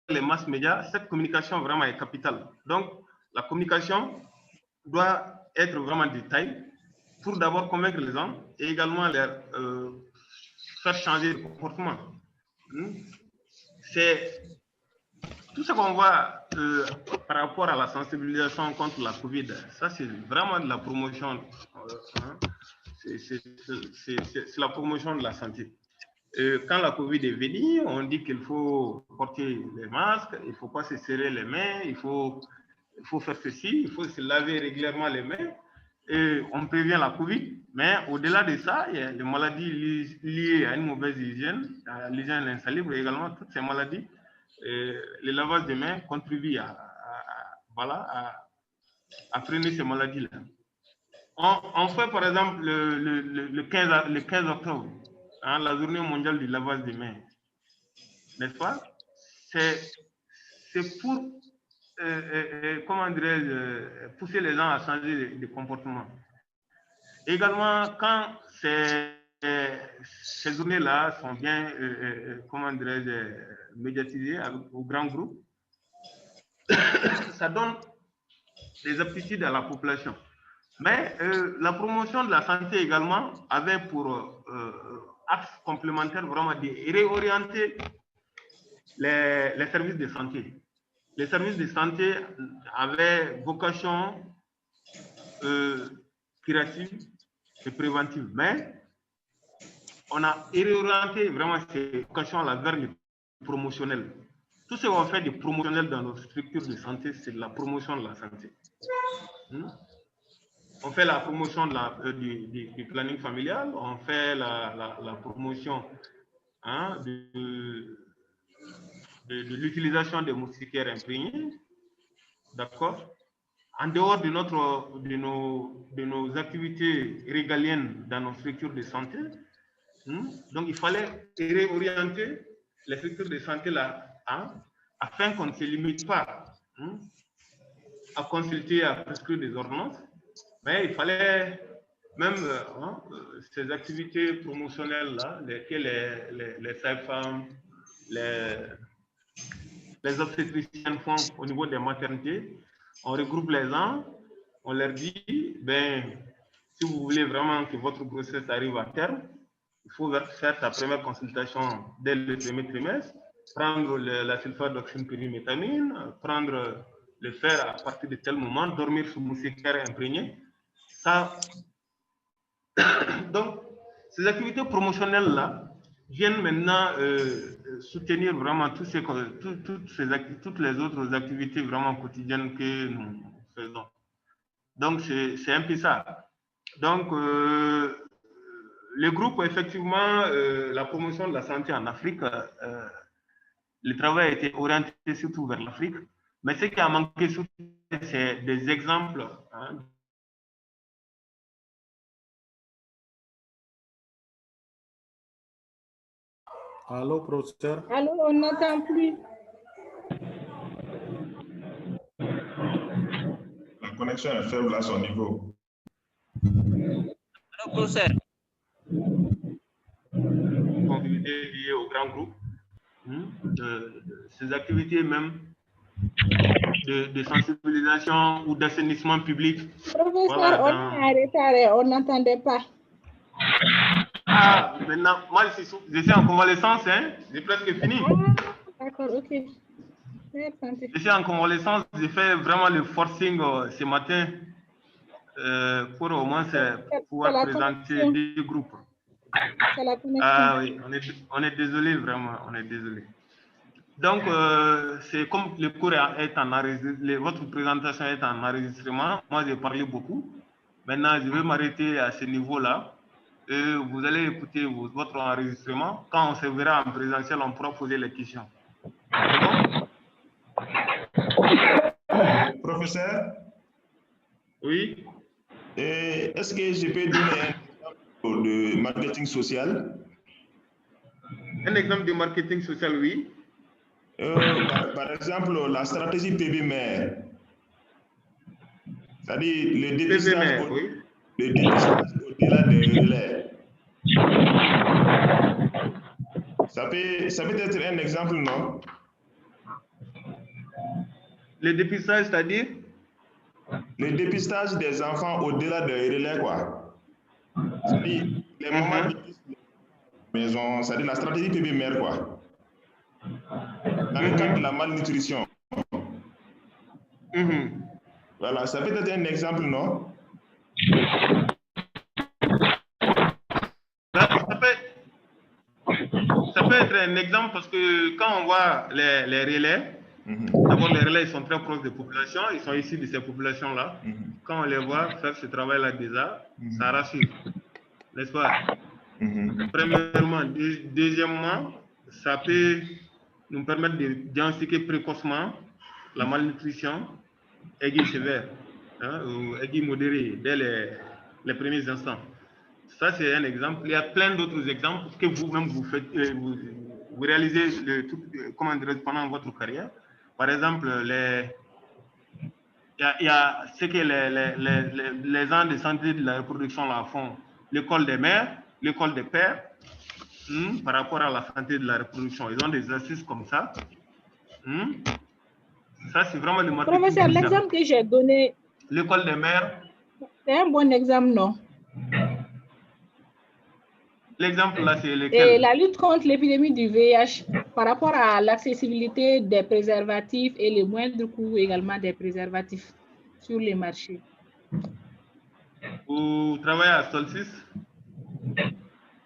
B: les masses médias, cette communication vraiment est capitale. Donc, la communication doit être vraiment de taille pour d'abord convaincre les gens et également les faire changer de comportement. C'est tout ce qu'on voit par rapport à la sensibilisation contre la Covid. Ça, c'est vraiment de la promotion. C'est la promotion de la santé. Quand la Covid est venue, on dit qu'il faut porter les masques, il ne faut pas se serrer les mains, il faut faire ceci, il faut se laver régulièrement les mains. Et on prévient la Covid, mais au-delà de ça, il y a des maladies liées à une mauvaise hygiène, à l'hygiène insalubre, et également toutes ces maladies. Le lavage des mains contribue à freiner ces maladies-là. On fait par exemple le 15 octobre, hein, la journée mondiale du lavage des mains, n'est-ce pas? C'est pour, comment dirais-je, pousser les gens à changer de comportement. Également, quand ces journées-là sont bien, comment dirais-je, médiatisées au grand groupe, ça donne des aptitudes à la population. Mais la promotion de la santé également avait pour axe complémentaire vraiment de réorienter les services de santé. Les services de santé avaient vocation curative et préventive, mais on a réorienté vraiment ces vocations-là vers le promotionnel. Tout ce qu'on fait de promotionnel dans nos structures de santé, c'est la promotion de la santé. On fait la promotion du planning familial, on fait la promotion, hein, de l'utilisation des moustiquaires imprégnés, d'accord? En dehors de nos activités régaliennes dans nos structures de santé, donc il fallait réorienter les structures de santé là, hein, afin qu'on ne se limite pas à consulter, à prescrire des ordonnances, mais il fallait même ces activités promotionnelles là, lesquelles les sages-femmes, les obstétriciennes font au niveau des maternités, on regroupe les gens, on leur dit, ben, si vous voulez vraiment que votre grossesse arrive à terme, il faut faire ta première consultation dès le premier trimestre, prendre la sulfadoxine pyrimétamine, prendre le fer à partir de tel moment, dormir sous moustiquaire imprégné. Ça, donc, ces activités promotionnelles-là viennent maintenant soutenir vraiment toutes les autres activités vraiment quotidiennes que nous faisons. Donc, c'est un peu ça. Donc, le groupe, effectivement, la promotion de la santé en Afrique, le travail a été orienté surtout vers l'Afrique, mais ce qui a manqué surtout, c'est des exemples. Hein.
M: Allô, professeur?
E: Allô, on n'entend plus.
J: La connexion est faible à son niveau.
H: Allô, professeur?
B: Activités liées au grand groupe, ces activités même de sensibilisation ou d'assainissement public.
E: Professeur,
B: Voilà,
E: on est arrêté, on n'entendait pas.
B: Ah, maintenant, moi je suis en convalescence, hein, j'ai presque fini.
E: Ah, d'accord, ok.
B: Je suis en convalescence, j'ai fait vraiment le forcing ce matin pour au moins pouvoir présenter des groupes. Ah oui, on est désolé, vraiment, on est désolé. Donc, c'est comme le cours est en enregistrement, votre présentation est en enregistrement. Moi, j'ai parlé beaucoup. Maintenant, je vais m'arrêter à ce niveau-là. Et vous allez écouter votre enregistrement. Quand on se verra en présentiel, on pourra poser les questions.
J: Professeur?
B: Oui.
J: Est-ce que je peux donner un exemple de marketing social?
B: Un exemple de marketing social, oui.
J: Par exemple, la stratégie PB-MER. C'est-à-dire le dépistage au-delà des relais. Ça peut être un exemple, non?
B: Le dépistage, c'est-à-dire?
J: Le dépistage des enfants au-delà des relais, quoi. C'est-à-dire les moments de maison, c'est-à-dire la stratégie PB-MER, quoi. Dans le cadre de la malnutrition. Voilà, ça peut être un exemple, non?
B: Ça peut être un exemple parce que quand on voit les relais, d'abord les relais ils sont très proches des populations, ils sont issus de ces populations-là. Quand on les voit faire ce travail-là déjà, ça rassure, n'est-ce pas? Premièrement. Deuxièmement, ça peut nous permettre de diagnostiquer précocement la malnutrition aiguë sévère, hein, ou aiguë modérée dès les premiers instants. Ça, c'est un exemple. Il y a plein d'autres exemples que vous-même vous faites, vous réalisez pendant votre carrière. Par exemple, il y a ce que les gens de santé de la reproduction là font. L'école des mères, l'école des pères, par rapport à la santé de la reproduction. Ils ont des astuces comme ça. Ça, c'est vraiment le marketing.
E: Professeur, l'exemple que j'ai donné.
B: L'école des mères.
E: C'est un bon exemple, non?
B: L'exemple là, c'est lequel?
E: Et la lutte contre l'épidémie du VIH par rapport à l'accessibilité des préservatifs et le moindre coût également des préservatifs sur les marchés.
B: Vous travaillez à Solcis?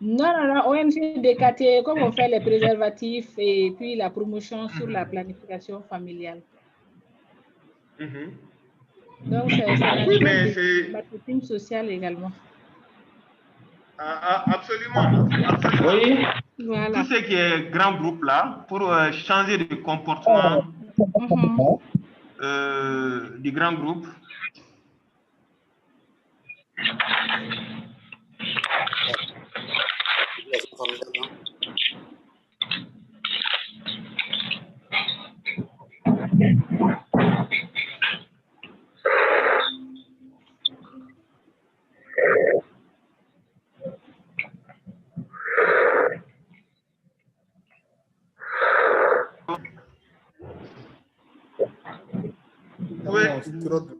E: Non, ONG DKT, comme on fait les préservatifs et puis la promotion sur la planification familiale. Donc, c'est un marketing social également.
B: Absolument.
E: Oui. Voilà.
B: Tout ce qui est grand groupe là, pour changer de comportement du grand groupe.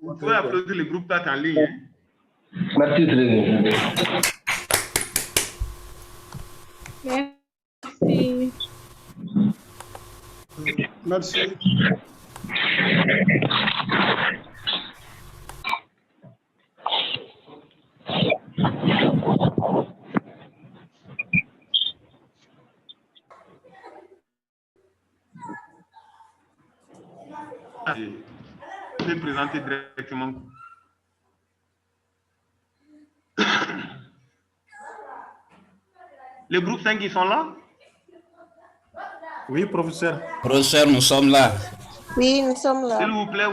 B: Vous pouvez applaudir le groupe 4 en ligne. Hein.
N: Merci, très bien.
A: Merci. Merci.
B: Je vais présenter directement. Les groupes 5 qui sont là?
M: Oui, professeur.
O: Professeur, nous sommes là.
P: Oui, nous sommes là.
B: S'il vous plaît,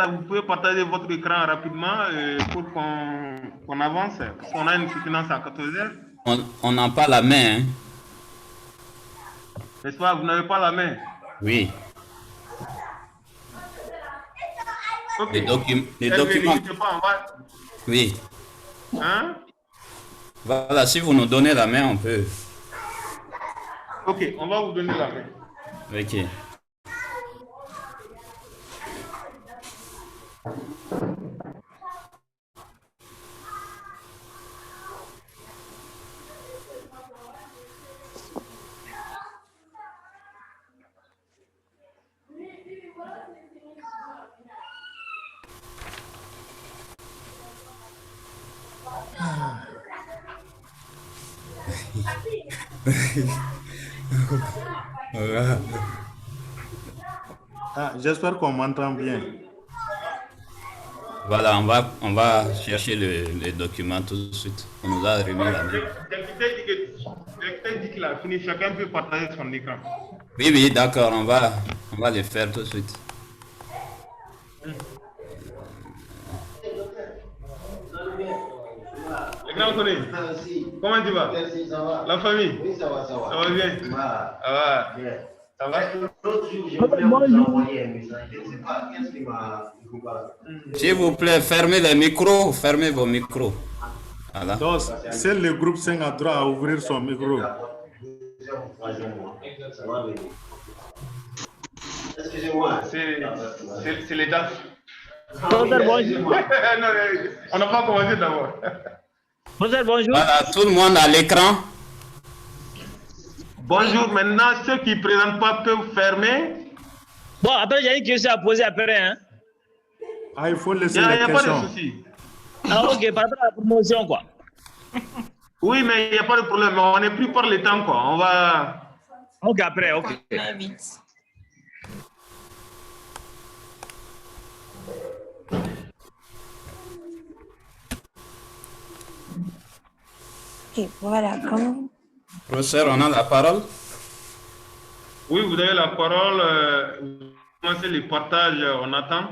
B: vous pouvez partager votre écran rapidement pour qu'on avance. Parce qu'on a une soutenance à 14 heures.
O: On n'a pas la main. Hein?
B: N'est-ce pas? Vous n'avez pas la main?
O: Oui.
B: Okay.
O: Les documents. Oui.
B: Hein?
O: Voilà, si vous nous donnez la main, on peut.
B: Ok, on va vous donner la main.
O: Ok.
M: Ah, j'espère qu'on m'entend bien.
O: Voilà, on va chercher les documents tout de suite. On nous a remis la main.
B: Le dit qu'il a fini, chacun peut partager son écran.
O: Oui, oui, d'accord, on va le faire tout de suite.
B: Les grands Tony, comment tu vas? La famille?
Q: Oui, ça va, ça va.
B: Ça va bien? Ça va. Ça va?
O: S'il vous plaît, fermez les micros, fermez vos micros. Voilà.
M: Donc, c'est le groupe 5 a droit à ouvrir son micro.
B: Excusez-moi. C'est les dates.
P: Bonjour.
B: Non, on n'a pas commencé d'abord.
P: Bonjour, bonjour.
O: Voilà, tout le monde à l'écran.
B: Bonjour, maintenant, ceux qui ne présentent pas peuvent fermer.
P: Bon, après, j'ai une question à poser après. Hein?
M: Ah, il faut laisser
B: Il
M: la
B: n'y a
M: question.
B: pas de souci.
P: Ah, ok, par rapport à la promotion, quoi.
B: Oui, mais il n'y a pas de problème. On n'est plus par le temps, quoi. On va...
P: Ok, après, ok.
L: Vite.
P: Ok, voilà, comment...
O: Professeur, on a la parole.
B: Oui, vous avez la parole. Vous commencez le partage, on attend.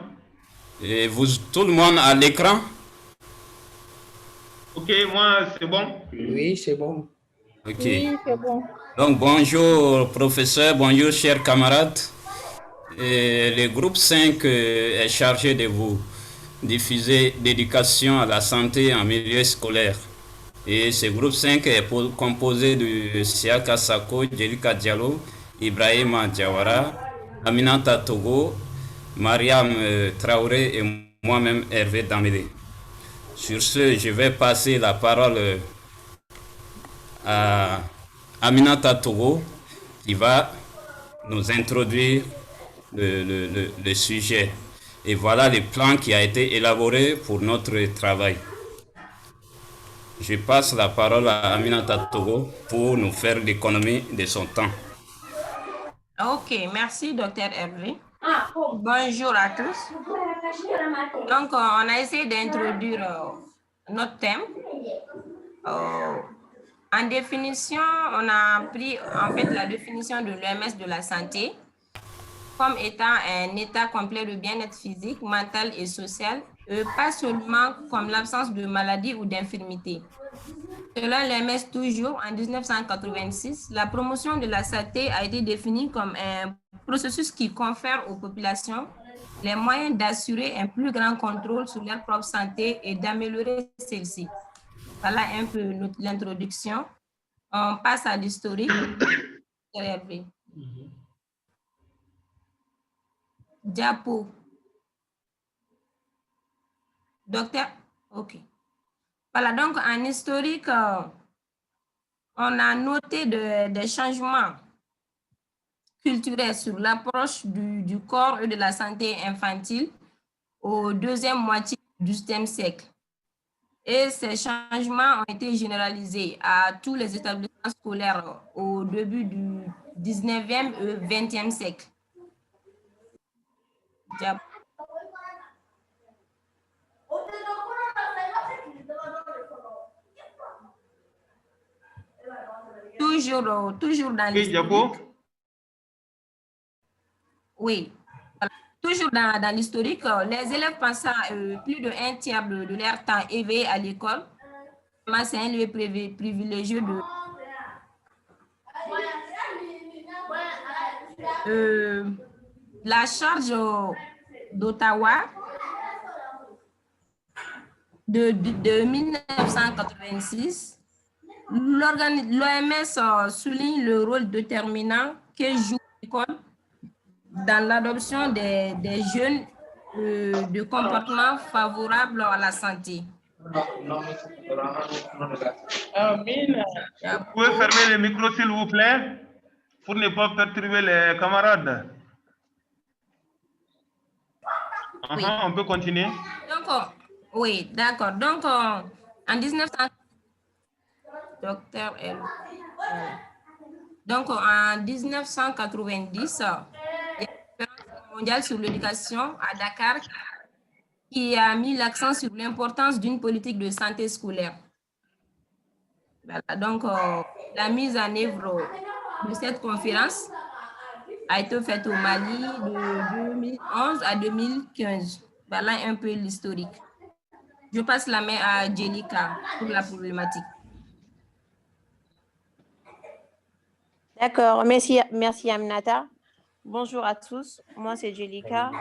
O: Et vous, tout le monde à l'écran?
B: Ok, moi, c'est bon?
C: Oui, c'est bon.
O: Ok.
E: Oui, c'est bon.
O: Donc, bonjour, professeur, bonjour, chers camarades. Et le groupe 5 est chargé de vous diffuser l'éducation à la santé en milieu scolaire. Et ce groupe 5 est composé de Siaka Sako, Jelika Diallo, Ibrahima Diawara, Aminata Togo, Mariam Traoré et moi-même Hervé Damélé. Sur ce, je vais passer la parole à Aminata Togo qui va nous introduire le sujet. Et voilà le plan qui a été élaboré pour notre travail. Je passe la parole à Aminata Togo pour nous faire l'économie de son temps.
L: Ok, merci, Dr. Hervé. Bonjour à tous. Donc, on a essayé d'introduire notre thème. En définition, on a pris en fait la définition de l'OMS de la santé comme étant un état complet de bien-être physique, mental et social, pas seulement comme l'absence de maladie ou d'infirmité. Selon l'OMS toujours, en 1986, la promotion de la santé a été définie comme un processus qui confère aux populations les moyens d'assurer un plus grand contrôle sur leur propre santé et d'améliorer celle-ci. Voilà un peu l'introduction. On passe à l'historique. Diapo. Docteur, ok. Voilà, donc en historique, on a noté des changements culturels sur l'approche du corps et de la santé infantile au deuxième moitié du XVIIe siècle. Et ces changements ont été généralisés à tous les établissements scolaires au début du 19e et 20e siècle. Toujours dans l'historique. Oui. Toujours dans l'historique, les élèves passant plus d'un tiers de leur temps éveillés à l'école, c'est un lieu privilégié de la charge d'Ottawa de 1986. L'OMS souligne le rôle déterminant que joue l'école dans l'adoption des jeunes de comportements favorables à la santé.
B: Vous pouvez fermer le micro, s'il vous plaît, pour ne pas perturber les camarades.
L: Oui.
B: On peut continuer.
L: Donc, oui, d'accord. Donc, en 1900... Docteur L. Donc, en 1990, il y a une conférence mondiale sur l'éducation à Dakar qui a mis l'accent sur l'importance d'une politique de santé scolaire. Voilà, donc, la mise en œuvre de cette conférence a été faite au Mali de 2011 à 2015. Voilà un peu l'historique. Je passe la main à Jelika pour la problématique.
Q: D'accord, merci Aminata. Bonjour à tous, moi c'est Jelika.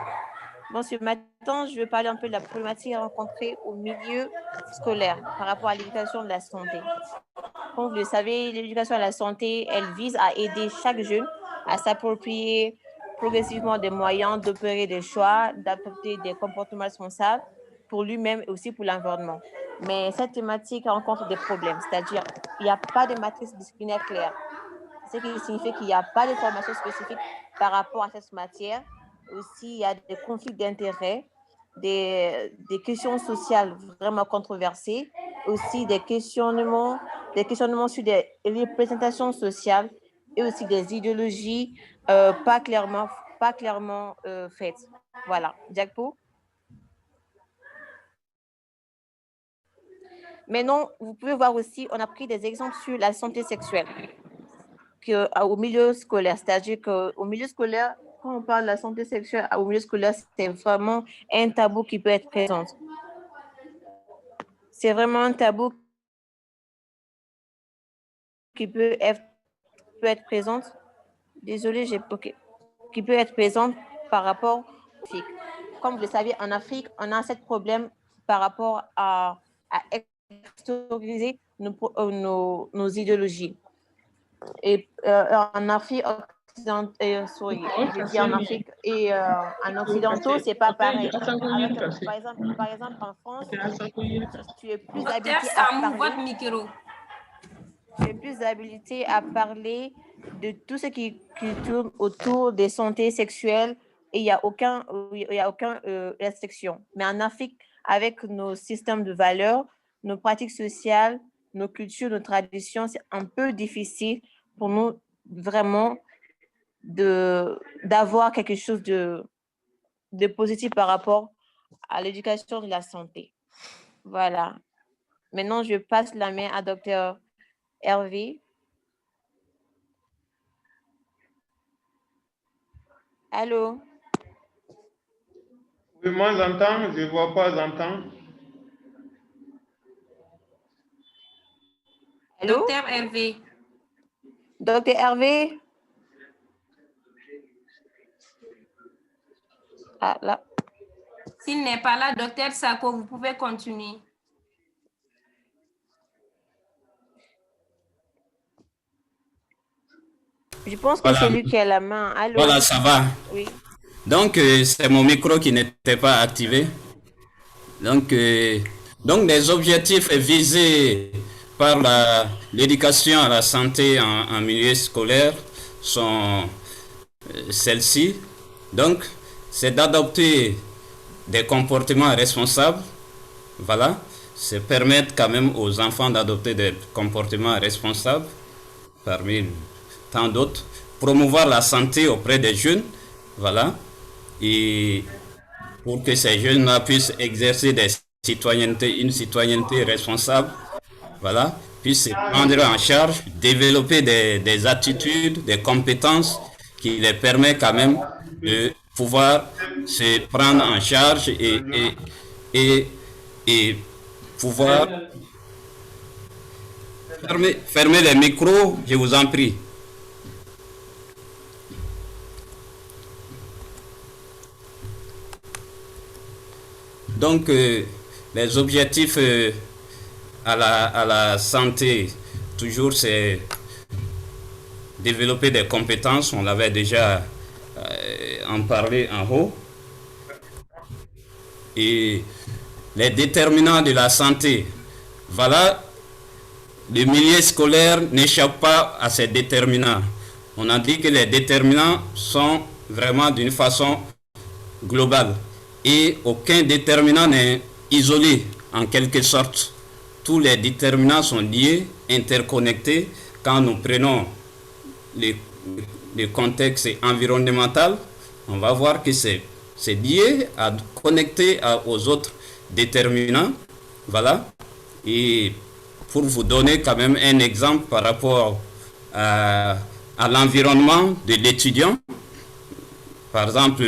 Q: Bon, ce matin, je vais parler un peu de la problématique rencontrée au milieu scolaire par rapport à l'éducation de la santé. Comme vous le savez, l'éducation à la santé, elle vise à aider chaque jeune à s'approprier progressivement des moyens d'opérer des choix, d'adopter des comportements responsables pour lui-même et aussi pour l'environnement. Mais cette thématique rencontre des problèmes, c'est-à-dire qu'il n'y a pas de matrice disciplinaire claire. Ce qui signifie qu'il n'y a pas de formation spécifique par rapport à cette matière. Aussi, il y a des conflits d'intérêts, des questions sociales vraiment controversées, aussi des questionnements sur des représentations sociales et aussi des idéologies pas clairement faites. Voilà. Diakpo. Maintenant, vous pouvez voir aussi, on a pris des exemples sur la santé sexuelle au milieu scolaire. C'est-à-dire qu'au milieu scolaire, quand on parle de la santé sexuelle au milieu scolaire, c'est vraiment un tabou qui peut être présent. C'est vraiment un tabou qui peut être présent. Désolée, qui peut être présent par rapport aux filles. Comme vous le savez, en Afrique, on a ce problème par rapport à extérioriser nos idéologies. Et en Afrique occidentale, en Afrique et en occidentaux, c'est pas pareil. Par exemple, en France, tu es plus habilité à parler de tout ce qui tourne autour des santé sexuelles et il n'y a aucune restriction. Mais en Afrique, avec nos systèmes de valeurs, nos pratiques sociales, nos cultures, nos traditions, c'est un peu difficile pour nous vraiment d'avoir quelque chose de positif par rapport à l'éducation de la santé. Voilà. Maintenant, je passe la main à Dr. Hervé. Allô?
B: Oui, moi j'entends, je ne vois pas, j'entends.
L: Docteur Hervé.
Q: Docteur Hervé? Ah, là.
L: S'il n'est pas là, docteur Sako, vous pouvez continuer.
Q: Je pense que c'est lui qui a la main. Allô?
O: Voilà, ça va.
Q: Oui.
O: Donc, c'est mon micro qui n'était pas activé. Donc les objectifs visés par l'éducation à la santé en milieu scolaire sont celles-ci. Donc, c'est d'adopter des comportements responsables. Voilà. C'est permettre quand même aux enfants d'adopter des comportements responsables, parmi tant d'autres. Promouvoir la santé auprès des jeunes. Voilà. Et pour que ces jeunes-là puissent exercer une citoyenneté responsable. Voilà. Puissent se prendre en charge, développer des attitudes, des compétences qui les permettent quand même de pouvoir se prendre en charge et pouvoir fermer les micros, je vous en prie. Donc, les objectifs à la santé, toujours, c'est développer des compétences. On l'avait déjà en parlé en haut. Et les déterminants de la santé. Voilà, le milieu scolaire n'échappe pas à ces déterminants. On a dit que les déterminants sont vraiment d'une façon globale. Et aucun déterminant n'est isolé en quelque sorte. Tous les déterminants sont liés, interconnectés. Quand nous prenons le contexte environnemental, on va voir que c'est lié, connecté aux autres déterminants. Voilà. Et pour vous donner quand même un exemple par rapport à l'environnement de l'étudiant, par exemple,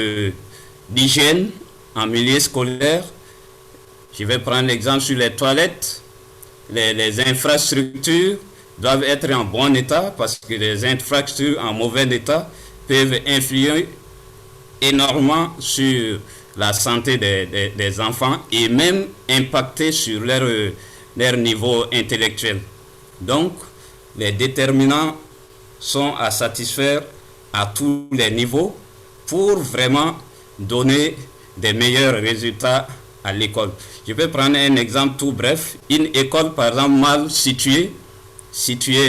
O: l'hygiène en milieu scolaire, je vais prendre l'exemple sur les toilettes. Les infrastructures doivent être en bon état parce que les infrastructures en mauvais état peuvent influer énormément sur la santé des enfants et même impacter sur leur niveau intellectuel. Donc, les déterminants sont à satisfaire à tous les niveaux pour vraiment donner des meilleurs résultats à l'école. Je vais prendre un exemple tout bref. Une école, par exemple, mal située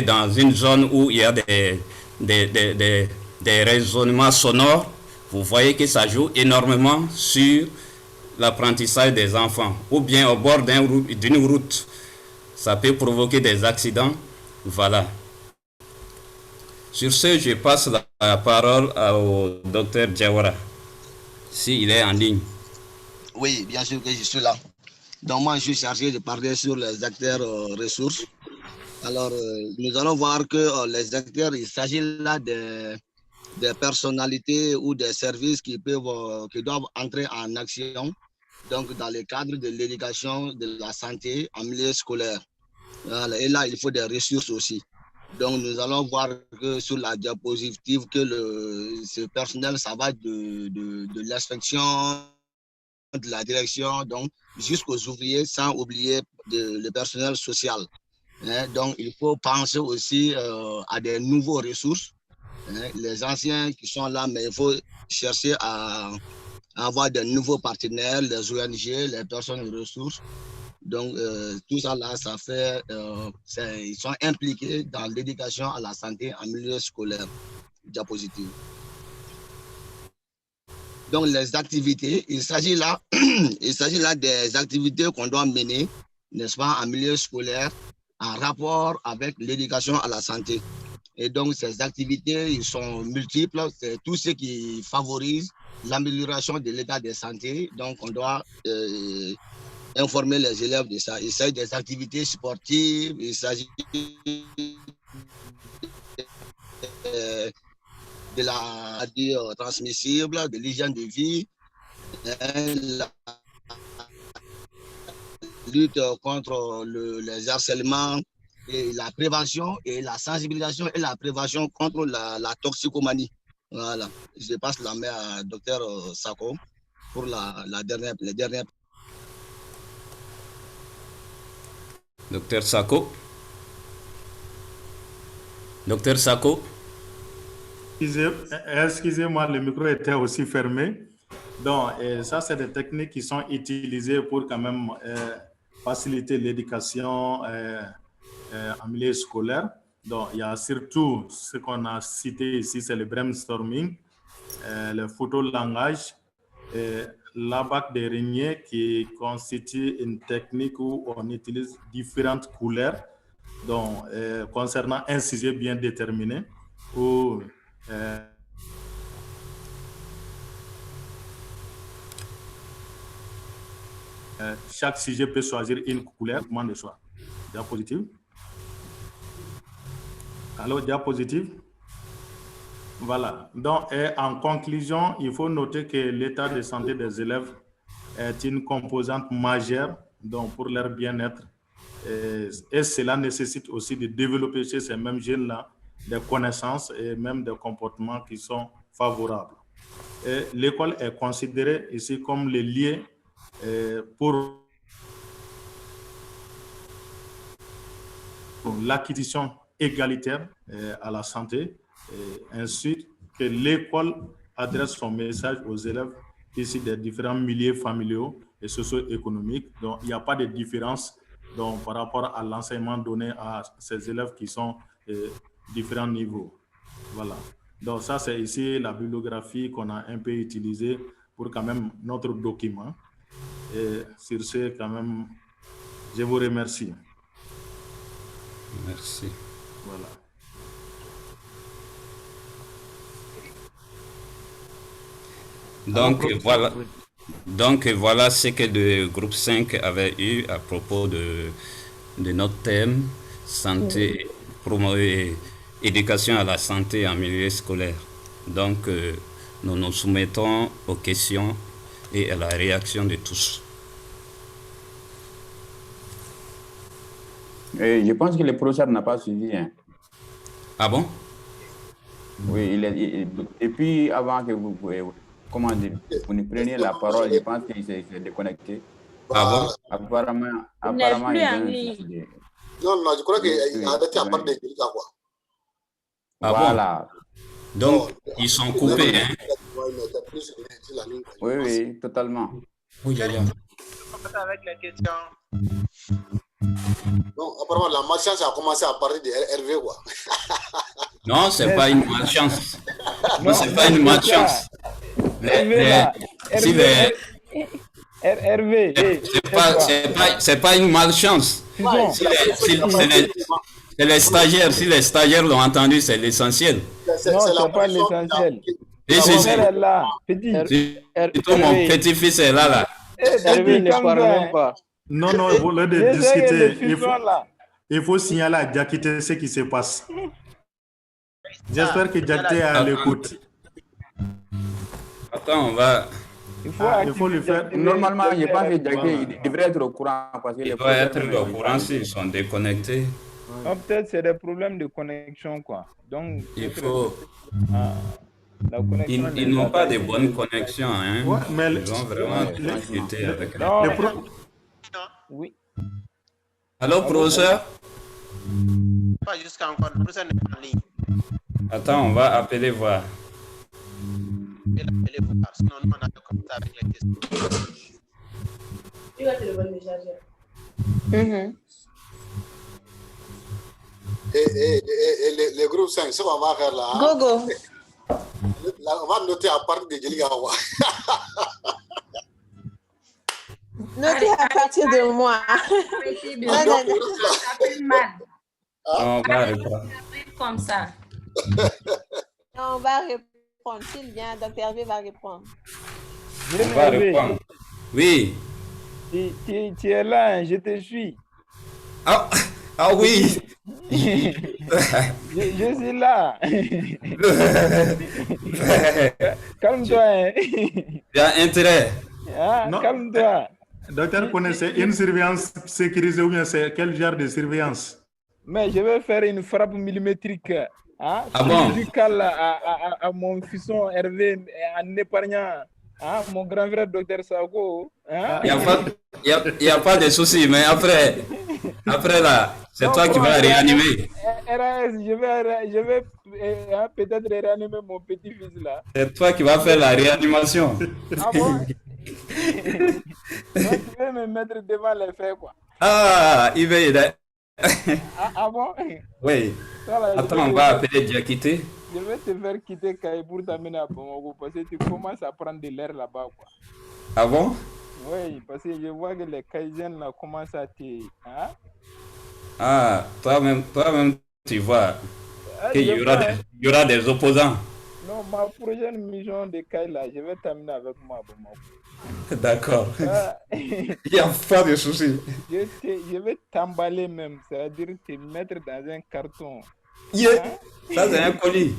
O: dans une zone où il y a des résonnements sonores, vous voyez que ça joue énormément sur l'apprentissage des enfants. Ou bien au bord d'une route, ça peut provoquer des accidents. Voilà. Sur ce, je passe la parole au docteur Diawara, s'il est en ligne.
R: Oui, bien sûr que je suis là. Donc moi, je suis chargé de parler sur les acteurs ressources. Alors, nous allons voir que les acteurs, il s'agit là des personnalités ou des services qui doivent entrer en action, donc dans le cadre de l'éducation, de la santé en milieu scolaire. Voilà. Et là, il faut des ressources aussi. Donc, nous allons voir que sur la diapositive que ce personnel, ça va de l'inspection, de la direction, donc jusqu'aux ouvriers, sans oublier le personnel social. Donc, il faut penser aussi à des nouveaux ressources. Les anciens qui sont là, mais il faut chercher à avoir de nouveaux partenaires, les ONG, les personnes ressources. Donc, tout ça là, ça fait, ils sont impliqués dans l'éducation à la santé en milieu scolaire. Diapositive. Donc, les activités, il s'agit là des activités qu'on doit mener, n'est-ce pas, en milieu scolaire, en rapport avec l'éducation à la santé. Et donc, ces activités, ils sont multiples. C'est tout ce qui favorise l'amélioration de l'état de santé. Donc, on doit informer les élèves de ça. Il s'agit des activités sportives, il s'agit de la transmissible, de l'hygiène de vie, la lutte contre les harcèlements, et la prévention et la sensibilisation et la prévention contre la toxicomanie. Voilà. Je passe la main à Dr Sako pour les dernières.
O: Dr Sako. Dr Sako.
M: Excusez-moi, le micro était aussi fermé. Donc, ça, c'est des techniques qui sont utilisées pour quand même faciliter l'éducation en milieu scolaire. Donc, il y a surtout ce qu'on a cité ici, c'est le brainstorming, le photolangage, l'abac des araignées qui constitue une technique où on utilise différentes couleurs. Donc, concernant un sujet bien déterminé, où chaque sujet peut choisir une couleur, comment de choix. Diapositive. Alors, diapositive. Voilà. Donc, en conclusion, il faut noter que l'état de santé des élèves est une composante majeure donc, pour leur bien-être. Et cela nécessite aussi de développer chez ces mêmes jeunes-là des connaissances et même des comportements qui sont favorables. L'école est considérée ici comme le lieu pour l'acquisition égalitaire à la santé, ainsi que l'école adresse son message aux élèves ici des différents milieux familiaux et socio-économiques. Donc, il n'y a pas de différence donc, par rapport à l'enseignement donné à ces élèves qui sont différents niveaux. Voilà. Donc, ça, c'est ici la bibliographie qu'on a un peu utilisée pour quand même notre document. Et sur ce, quand même, je vous remercie.
O: Merci.
M: Voilà.
O: Donc voilà ce que le groupe 5 avait eu à propos de notre thème santé, promouvoir éducation à la santé en milieu scolaire. Donc nous nous soumettons aux questions et à la réaction de tous.
S: Et je pense que le professeur n'a pas suivi. Hein.
O: Ah bon?
S: Oui, et puis avant que vous ne preniez la parole, je pense qu'il s'est déconnecté.
O: Ah bon?
S: Apparemment
K: non, je crois qu'il a arrêté à parler de Djelika, quoi.
O: Ah
S: voilà.
O: Bon? Donc, ils sont coupés, hein?
S: Oui, totalement.
O: Oui,
H: avec la question.
K: Donc, apparemment, la malchance a commencé à parler de Hervé, quoi.
O: Non, c'est pas une malchance. Non, c'est pas une malchance.
I: Hervé,
O: c'est pas une malchance. C'est les stagiaires. Si les stagiaires l'ont entendu, c'est l'essentiel.
I: Non, c'est pas l'essentiel.
O: Plutôt mon petit-fils est là.
H: Hervé ne parle même pas.
M: Non, vous voulez discuter. Il faut signaler à Diakité ce qui se passe. J'espère que Diakité est à l'écoute.
O: Attends, on va...
M: Il faut le faire.
S: Normalement, je pense que Diakité devrait être au courant. Parce que
O: il doit être au courant s'ils sont déconnectés.
I: Peut-être c'est des problèmes de connexion, quoi. Donc,
O: il faut... Ils n'ont pas de bonnes connexions, hein.
M: Ouais, mais
O: ils ont vraiment discuté avec
I: Oui.
O: Allô, professeur?
H: Pas jusqu'à encore, le professeur n'est pas en ligne.
O: Attends, on va appeler voir.
H: Sinon, nous, on a comme ça avec les questions.
L: Tu vas te le bon messager.
K: Et les groupes 5, ce qu'on va faire là.
Q: Gogo.
K: Là, on va noter à partir de Djelika.
Q: Notez à partir de moi.
O: On va répondre.
L: Comme ça.
Q: On va répondre. S'il vient, Dr. Hervé va répondre.
O: On va répondre. Oui.
I: Tu es là, je te suis.
O: Ah oui.
I: Je suis là. Calme-toi. Hein.
O: Il y a intérêt.
I: Calme-toi.
M: Docteur, connaissez une surveillance sécurisée ou bien c'est quel genre de surveillance?
I: Mais je vais faire une frappe millimétrique
O: bon?
I: Chirurgicale à mon fisson Hervé en épargnant
G: Ah, mon grand frère, docteur Sago. Hein?
O: Il n'y a pas de souci, mais après là, c'est toi qui vas réanimer.
G: RAS, je vais peut-être réanimer mon petit-fils là.
O: C'est toi qui vas faire la réanimation.
G: Ah bon? Donc, tu veux me mettre devant les faits, quoi.
O: Ah, il va aider.
G: Ah bon?
O: Oui.
G: Voilà,
O: attends, on va appeler Diakité.
G: Je vais te faire quitter Kaye pour t'amener à Bamako parce que tu commences à prendre de l'air là-bas, quoi.
O: Ah bon?
G: Oui, parce que je vois que les Kaïsiennes là commencent à te... Hein?
O: Ah, toi-même, tu vois qu'il y aura des opposants.
G: Non, ma prochaine mission de Kaye là, je vais t'amener avec moi à Bamako.
O: D'accord. Il n'y a pas de souci.
G: Je vais t'emballer même, c'est-à-dire te mettre dans un carton.
O: Yeah. Hein? Ça, c'est un colis.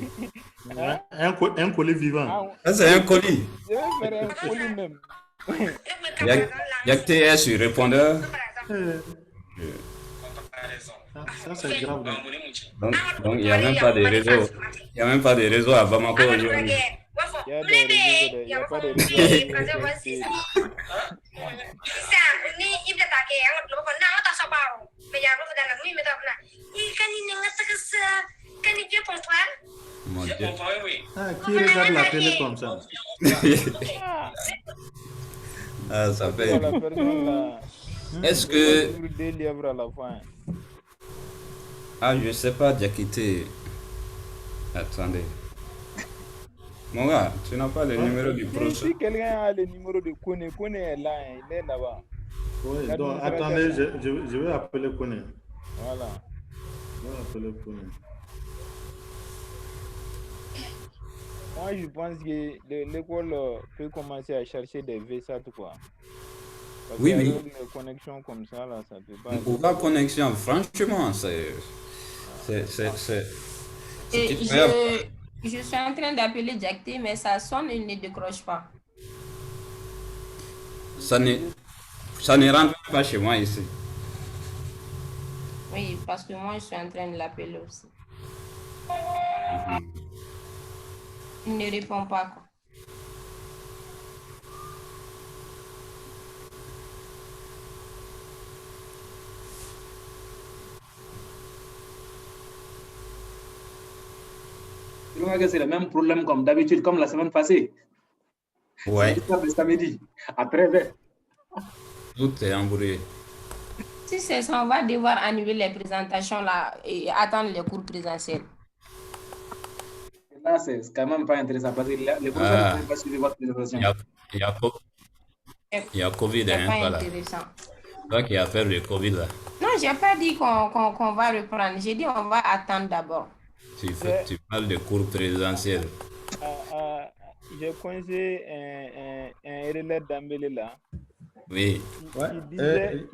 M: Hein? Un colis vivant.
O: Ça, c'est un colis.
G: Je vais faire un colis même.
O: Il y a que sur répondeur.
M: Ça, c'est grave.
O: Donc, il n'y a même pas de réseau. Il n'y a même pas de réseau à Bamako aujourd'hui.
G: Il y a pas de réseau.
O: Mon Dieu.
M: Ah, qui regarde la télé comme ça?
O: Ah, ça fait. Est-ce que... Ah, je sais pas, Diakité. Attendez. Mon gars, tu n'as pas le numéro du procès.
G: Si quelqu'un a le numéro de Kone, Kone est là, il est là-bas.
M: Oui, donc attendez, je vais appeler Kone.
G: Voilà.
M: Je vais appeler Kone.
G: Moi, je pense que l'école peut commencer à chercher des VSAT, quoi. Parce
O: Oui,
G: que
O: oui.
G: avec les connexions comme ça, là, ça peut pas...
O: Pour la connexion, franchement, c'est
L: Je suis en train d'appeler Diakité, mais ça sonne, il ne décroche pas.
O: Ça ne rentre pas chez moi ici.
L: Oui, parce que moi, je suis en train de l'appeler aussi. Il ne répond pas, quoi.
F: C'est le même problème comme d'habitude, comme la semaine passée.
O: Ouais.
F: Le samedi, après.
O: Tout est embrouillé.
L: Si c'est ça, on va devoir annuler les présentations là et attendre les cours présentiels.
F: Là, c'est quand même pas intéressant parce que les professeurs ne peuvent pas suivre votre présentation.
O: Il y a Covid,
L: C'est
O: hein,
L: pas
O: voilà.
L: intéressant.
O: Toi qui as fait le Covid là.
L: Non, j'ai pas dit qu'on va reprendre. J'ai dit on va attendre d'abord.
O: Tu parles de cours présentiels.
G: J'ai coincé un relais d'Ambélé là.
O: Oui.
G: Il disait,